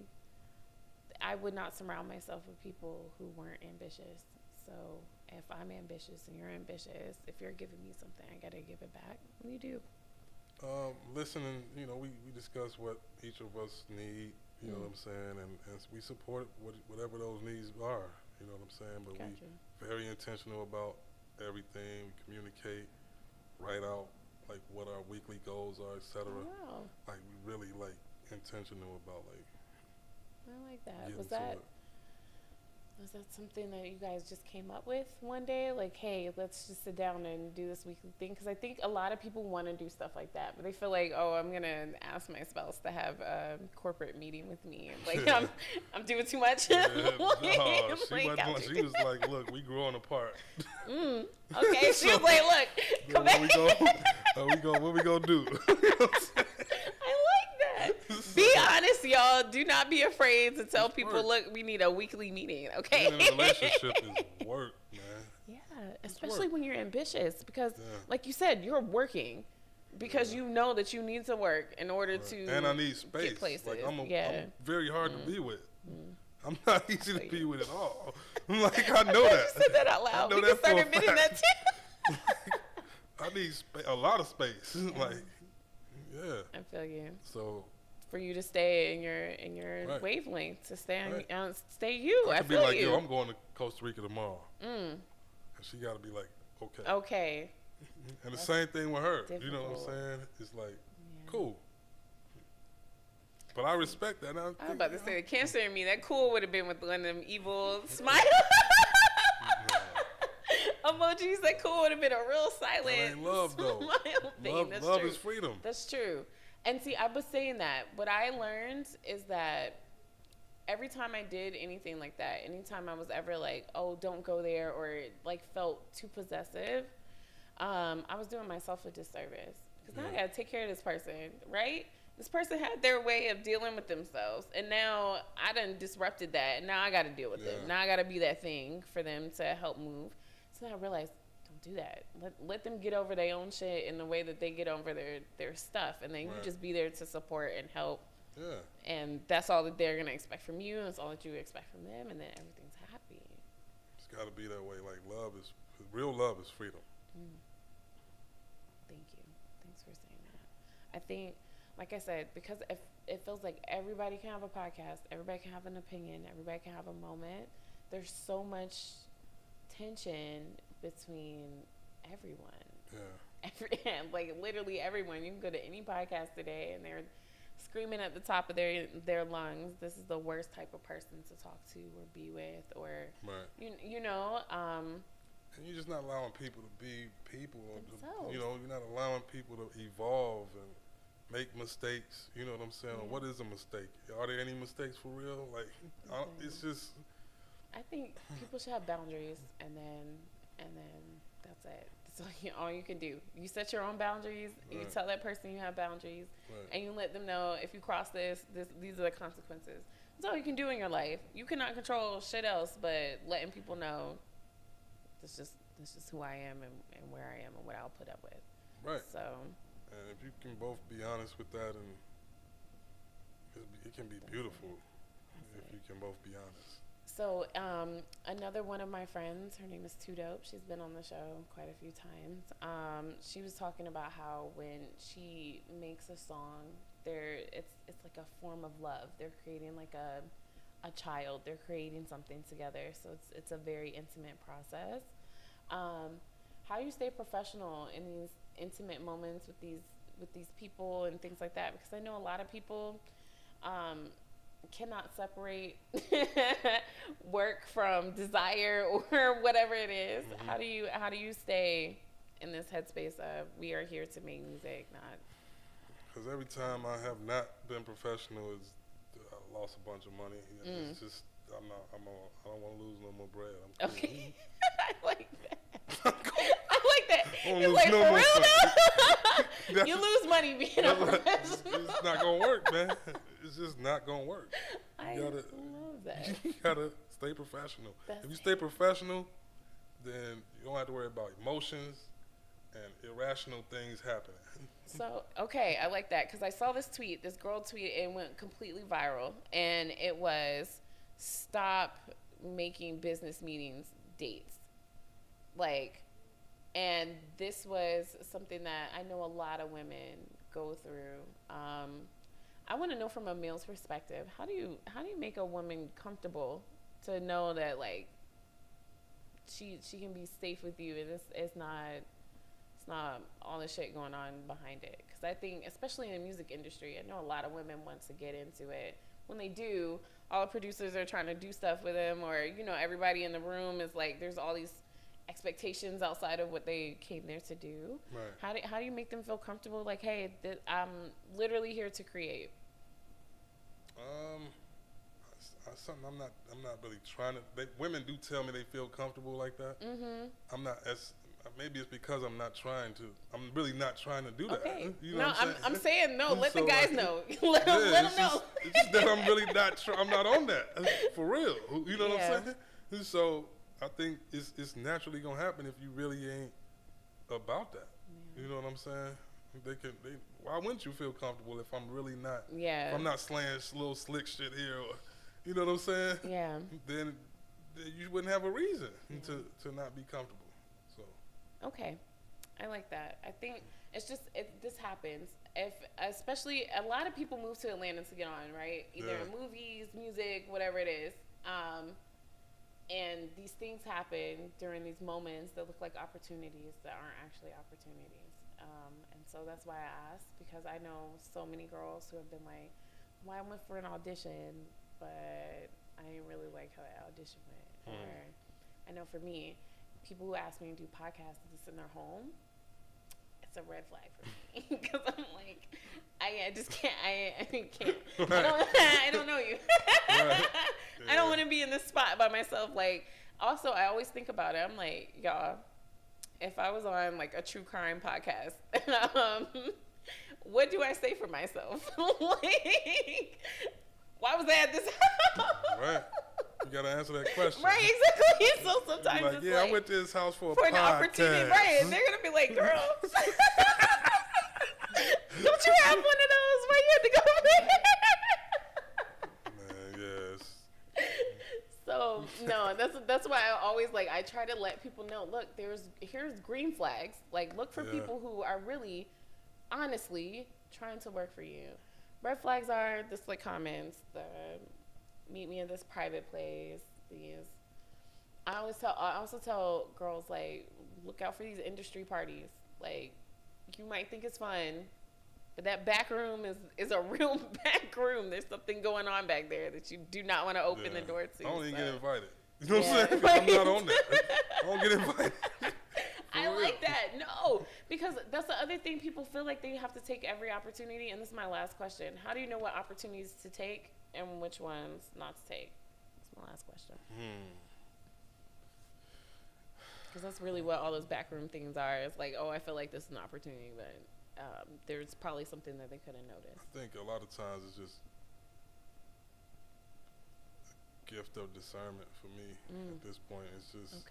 Speaker 1: I would not surround myself with people who weren't ambitious. So if I'm ambitious and you're ambitious, if you're giving me something, I got to give it back. What do you do?
Speaker 2: Listening, you know, we discuss what each of us need, you know what I'm saying, and we support whatever those needs are, you know what I'm saying, but
Speaker 1: Gotcha.
Speaker 2: we very intentional about everything. We communicate, write out, like, what our weekly goals are, etc.
Speaker 1: Oh, wow.
Speaker 2: Like, we really, like, intentional about, like,
Speaker 1: I like that.
Speaker 2: getting
Speaker 1: Was
Speaker 2: to
Speaker 1: that
Speaker 2: it.
Speaker 1: something that you guys just came up with one day? Like, hey, let's just sit down and do this weekly thing? Because I think a lot of people want to do stuff like that, but they feel like, oh, I'm going to ask my spouse to have a corporate meeting with me. Like, I'm doing too much.
Speaker 2: Yeah,
Speaker 1: Like,
Speaker 2: she was like, look, we growing apart.
Speaker 1: Okay, she was like, look, come back.
Speaker 2: What we gonna do?
Speaker 1: I like that. Be honest, y'all. Do not be afraid to tell people,
Speaker 2: work.
Speaker 1: look, we need a weekly meeting, okay?
Speaker 2: Being in a relationship is work, man.
Speaker 1: Yeah, especially
Speaker 2: work.
Speaker 1: when you're ambitious because,
Speaker 2: Yeah.
Speaker 1: like you said, you're working because you know that you need to work in order to
Speaker 2: And I need space.
Speaker 1: get places.
Speaker 2: Like, I'm
Speaker 1: yeah.
Speaker 2: very hard to be with. I'm not easy to be with at all. Like, I know
Speaker 1: You
Speaker 2: that.
Speaker 1: said that out loud.
Speaker 2: I know
Speaker 1: We can
Speaker 2: that
Speaker 1: start
Speaker 2: for a
Speaker 1: admitting that
Speaker 2: fact.
Speaker 1: too.
Speaker 2: I need a lot of space. Like, yeah.
Speaker 1: I feel you.
Speaker 2: So
Speaker 1: For you to stay in your
Speaker 2: Right.
Speaker 1: wavelength, to stay on,
Speaker 2: Right.
Speaker 1: stay you.
Speaker 2: I
Speaker 1: I
Speaker 2: could be
Speaker 1: feel
Speaker 2: like,
Speaker 1: you.
Speaker 2: yo, I'm going to Costa Rica tomorrow.
Speaker 1: Mm.
Speaker 2: And she got to be like, okay.
Speaker 1: Okay.
Speaker 2: And the same thing with her. You know what I'm
Speaker 1: difficult.
Speaker 2: saying? It's like,
Speaker 1: Yeah.
Speaker 2: cool. But I respect that. And
Speaker 1: I was about to say the cancer in me. That cool would have been with one of them evil smile emojis. That cool would have been a real silent
Speaker 2: That ain't love, though.
Speaker 1: smile thing.
Speaker 2: Love,
Speaker 1: That's
Speaker 2: love
Speaker 1: true.
Speaker 2: is freedom.
Speaker 1: That's true. And see, I was saying that. What I learned is that every time I did anything like that, anytime I was ever like, oh, don't go there, or like felt too possessive, I was doing myself a disservice. Because now I
Speaker 2: Yeah.
Speaker 1: got to take care of this person, right? This person had their way of dealing with themselves. And now I done disrupted that. And now I got to deal with them.
Speaker 2: Yeah.
Speaker 1: Now I got to be that thing for them to help move. So then I realized, don't do that. Let them get over their own shit in the way that they get over their stuff. And then you
Speaker 2: Right.
Speaker 1: just be there to support and help.
Speaker 2: Yeah.
Speaker 1: And that's all that they're going to expect from you. And that's all that you expect from them. And then everything's happy.
Speaker 2: It's got to be that way. Like, real love is freedom.
Speaker 1: Thank you. Thanks for saying that. I think, like I said, because if it feels like everybody can have a podcast, everybody can have an opinion, everybody can have a moment. There's so much tension between everyone.
Speaker 2: Yeah.
Speaker 1: Like literally everyone. You can go to any podcast today, and they're screaming at the top of their lungs, "This is the worst type of person to talk to or be with," or
Speaker 2: right.
Speaker 1: you know.
Speaker 2: And you're just not allowing people to be people.
Speaker 1: Themselves.
Speaker 2: You know, you're not allowing people to evolve and make mistakes. You know what I'm saying?
Speaker 1: Yeah.
Speaker 2: What is a mistake? Are there any mistakes for real? Like, it's just.
Speaker 1: I think people should have boundaries, and then that's it. That's all you can do. You set your own boundaries. Right. You tell that person you have boundaries, right. and you let them know if you cross these are the consequences. That's all you can do in your life. You cannot control shit else, but letting people know this is who I am and where I am and what I'll put up with.
Speaker 2: Right.
Speaker 1: So.
Speaker 2: And if you can both be honest with that, and it can be beautiful if you can both be honest.
Speaker 1: So another one of my friends, her name is Too Dope. She's been on the show quite a few times. She was talking about how when she makes a song, it's like a form of love. They're creating like a child. They're creating something together. So it's a very intimate process. How do you stay professional in these intimate moments with these people and things like that? Because I know a lot of people cannot separate work from desire or whatever it is. Mm-hmm. How do you stay in this headspace of we are here to make music, not?
Speaker 2: Because every time I have not been professional, I lost a bunch of money. It's just I don't want to lose no more bread. I'm cool.
Speaker 1: Okay. I like that. I like that. You're like, no for real though? You lose money being a professional.
Speaker 2: It's not going to work, man. It's just not going to work.
Speaker 1: I love that.
Speaker 2: You got to stay professional. If you stay professional, then you don't have to worry about emotions and irrational things happening.
Speaker 1: So, okay, I like that because I saw this girl tweet, and it went completely viral, and it was, stop making business meetings dates. Like, and this was something that I know a lot of women go through. I want to know from a male's perspective, how do you make a woman comfortable to know that like she can be safe with you and it's not all the shit going on behind it? Because I think, especially in the music industry, I know a lot of women want to get into it. When they do, all the producers are trying to do stuff with them, or everybody in the room is like, there's all these expectations outside of what they came there to do. Right. How do you make them feel comfortable? Like, hey, I'm literally here to create.
Speaker 2: Something I'm not really trying to. Women do tell me they feel comfortable like that. Mm-hmm. I'm not as. Maybe it's because I'm not trying to. I'm really not trying to do that.
Speaker 1: Okay.
Speaker 2: You know
Speaker 1: I'm saying no. Let the guys know. let them know.
Speaker 2: It's just that I'm really not. I'm not on that for real. You know what I'm saying? So I think it's naturally gonna happen if you really ain't about that. Yeah. You know what I'm saying? Why wouldn't you feel comfortable if I'm really not?
Speaker 1: Yeah.
Speaker 2: If I'm not slaying little slick shit here, or you know what I'm saying?
Speaker 1: Yeah.
Speaker 2: Then you wouldn't have a reason to not be comfortable. So.
Speaker 1: Okay, I like that. I think it's just this happens. Especially a lot of people move to Atlanta to get on, right? Either in movies, music, whatever it is. And these things happen during these moments that look like opportunities that aren't actually opportunities. And so that's why I asked, because I know so many girls who have been like, well, I went for an audition, but I didn't really like how that audition went. Or I know for me, people who ask me to do podcasts in their home, it's a red flag for me. Because I'm like, I just can't. I can't. Right. I don't know you. Right. Yeah. I don't want to be in this spot by myself. Like, also, I always think about it. I'm like, y'all, if I was on like a true crime podcast, what do I say for myself? Like, why was I at this house?
Speaker 2: Right. You gotta answer that question.
Speaker 1: Right, exactly. So sometimes
Speaker 2: like,
Speaker 1: it's
Speaker 2: yeah, I went to his house for
Speaker 1: an opportunity. Right, and they're gonna be like, "Girl, don't you have one of those where you had to go?"
Speaker 2: Man, yes.
Speaker 1: So no, that's why I always I try to let people know. Look, here's green flags. Like, look for people who are really, honestly, trying to work for you. Red flags are the slick comments, the meet me in this private place, these. I also tell girls, like, look out for these industry parties. Like, you might think it's fun, but that back room is a real back room. There's something going on back there that you do not want to open the door to.
Speaker 2: I don't even get invited. You know what I'm saying? Right. I'm not on that. I don't get invited.
Speaker 1: I like that. No, because that's the other thing. People feel like they have to take every opportunity. And this is my last question. How do you know what opportunities to take and which ones not to take? That's my last question. Because that's really what all those backroom things are. It's like, oh, I feel like this is an opportunity, but there's probably something that they couldn't notice.
Speaker 2: I think a lot of times it's just a gift of discernment for me at this point. It's just,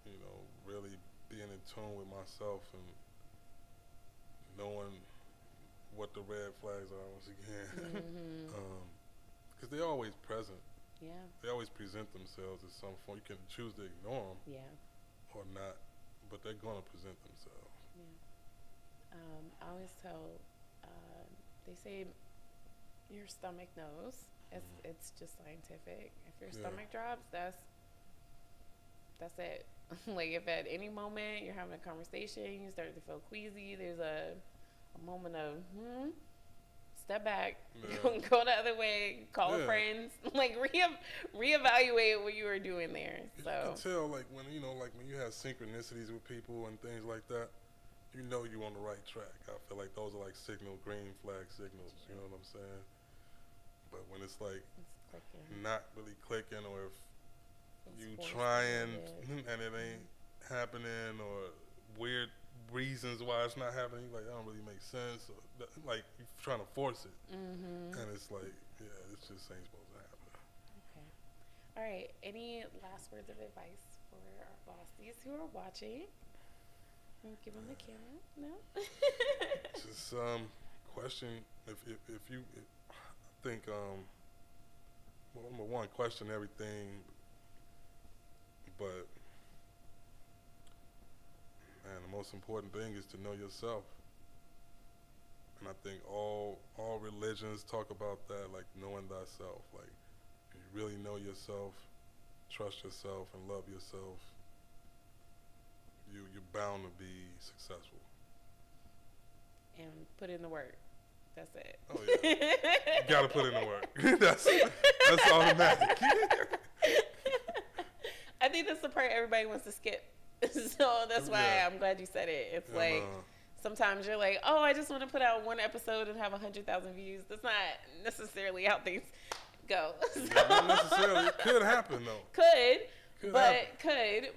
Speaker 2: you know, really being in tune with myself and knowing what the red flags are once again. Because they're always present.
Speaker 1: Yeah.
Speaker 2: They always present themselves as some form. You can choose to ignore them.
Speaker 1: Yeah.
Speaker 2: Or not, but they're going to present themselves.
Speaker 1: Yeah. I always tell, they say your stomach knows. It's just scientific. If your stomach drops, that's it. Like, if at any moment you're having a conversation, you start to feel queasy, there's a moment of, step back, go the other way, call friends, like reevaluate what you were doing there. So
Speaker 2: you can tell, like, when you have synchronicities with people and things like that, you know you're on the right track. I feel like those are like green flag signals. You know what I'm saying? But when it's like not really clicking, or if you trying and it ain't happening, or weird reasons why it's not happening, like, that don't really make sense, or like you're trying to force it, and it's like, this just ain't supposed to happen.
Speaker 1: Okay. All right. Any last words of advice for our bossies who are watching? Give them the camera. No.
Speaker 2: Just question if you I think well, number one, question everything, but man, the most important thing is to know yourself. And I think all religions talk about that, like knowing thyself. Like, if you really know yourself, trust yourself, and love yourself, you're bound to be successful.
Speaker 1: And put in the work. That's it.
Speaker 2: Oh yeah, you gotta put in the work. that's automatic.
Speaker 1: I think that's the part everybody wants to skip. So that's why I'm glad you said it. It's like sometimes you're like, oh, I just want to put out one episode and have 100,000 views. That's not necessarily how things go.
Speaker 2: Not necessarily. It could happen though.
Speaker 1: Could,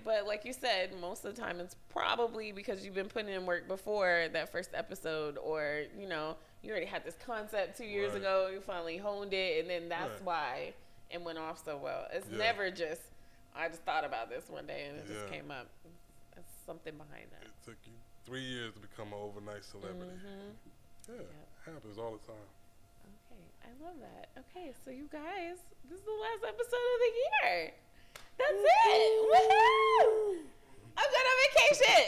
Speaker 1: but like you said, most of the time it's probably because you've been putting in work before that first episode, or you already had this concept 2 years ago, you finally honed it, and then that's why it went off so well. It's never just, I just thought about this one day and it just came up. There's something behind that.
Speaker 2: It took you 3 years to become an overnight celebrity. It happens all the time.
Speaker 1: Okay, I love that. Okay, so you guys, this is the last episode of the year. That's it. Woohoo! I'm going on vacation.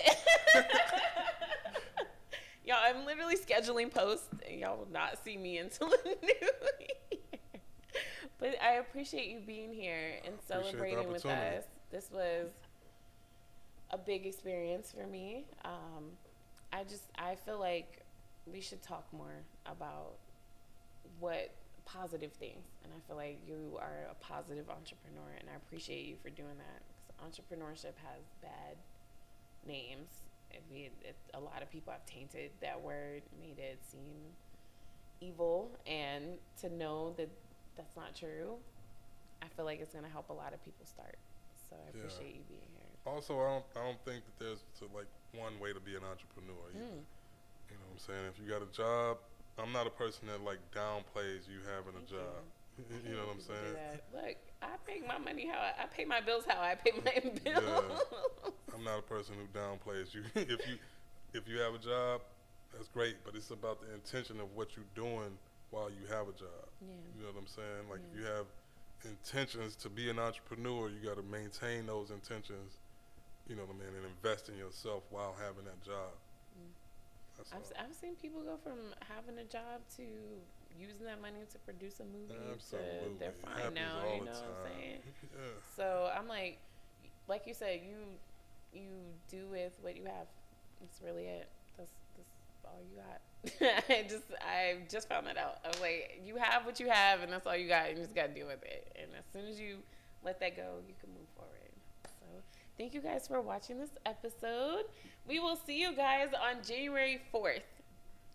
Speaker 1: Y'all, I'm literally scheduling posts, and y'all will not see me until the new year. But I appreciate you being here and celebrating with us. This was a big experience for me. I feel like we should talk more about what positive things, and I feel like you are a positive entrepreneur, and I appreciate you for doing that, because entrepreneurship has bad names. A lot of people have tainted that word, made it seem evil, and to know that that's not true, I feel like it's going to help a lot of people start. So I appreciate you being here.
Speaker 2: Also, I don't think that there's like one way to be an entrepreneur either. You know what I'm saying? If you got a job, I'm not a person that like downplays you having a job. You know what I'm saying?
Speaker 1: Look, I pay my money I pay my bills how I pay my bills.
Speaker 2: I'm not a person who downplays you. If you have a job, that's great, but it's about the intention of what you're doing while you have a job. You know what I'm saying? Like, if you have intentions to be an entrepreneur, you got to maintain those intentions, you know what I mean, and invest in yourself while having that job. I
Speaker 1: I've seen people go from having a job to using that money to produce a movie.
Speaker 2: Absolutely.
Speaker 1: They're fine now. You know what I'm saying?
Speaker 2: Yeah.
Speaker 1: So I'm like you said, you do with what you have. That's really it. That's all you got. I just found that out. I was like, you have what you have, and that's all you got, and you just got to deal with it. And as soon as you let that go, you can move forward. So thank you guys for watching this episode. We will see you guys on January 4th.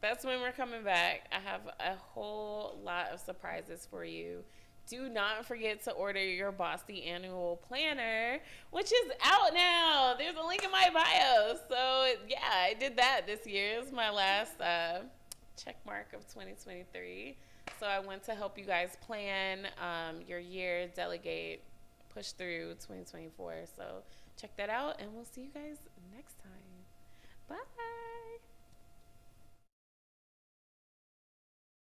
Speaker 1: That's when we're coming back. I have a whole lot of surprises for you. Do not forget to order your Bossy annual planner, which is out now. There's a link in my bio. So, yeah, I did that this year. It was my last check mark of 2023. So I want to help you guys plan your year, delegate, push through 2024. So check that out, and we'll see you guys next time.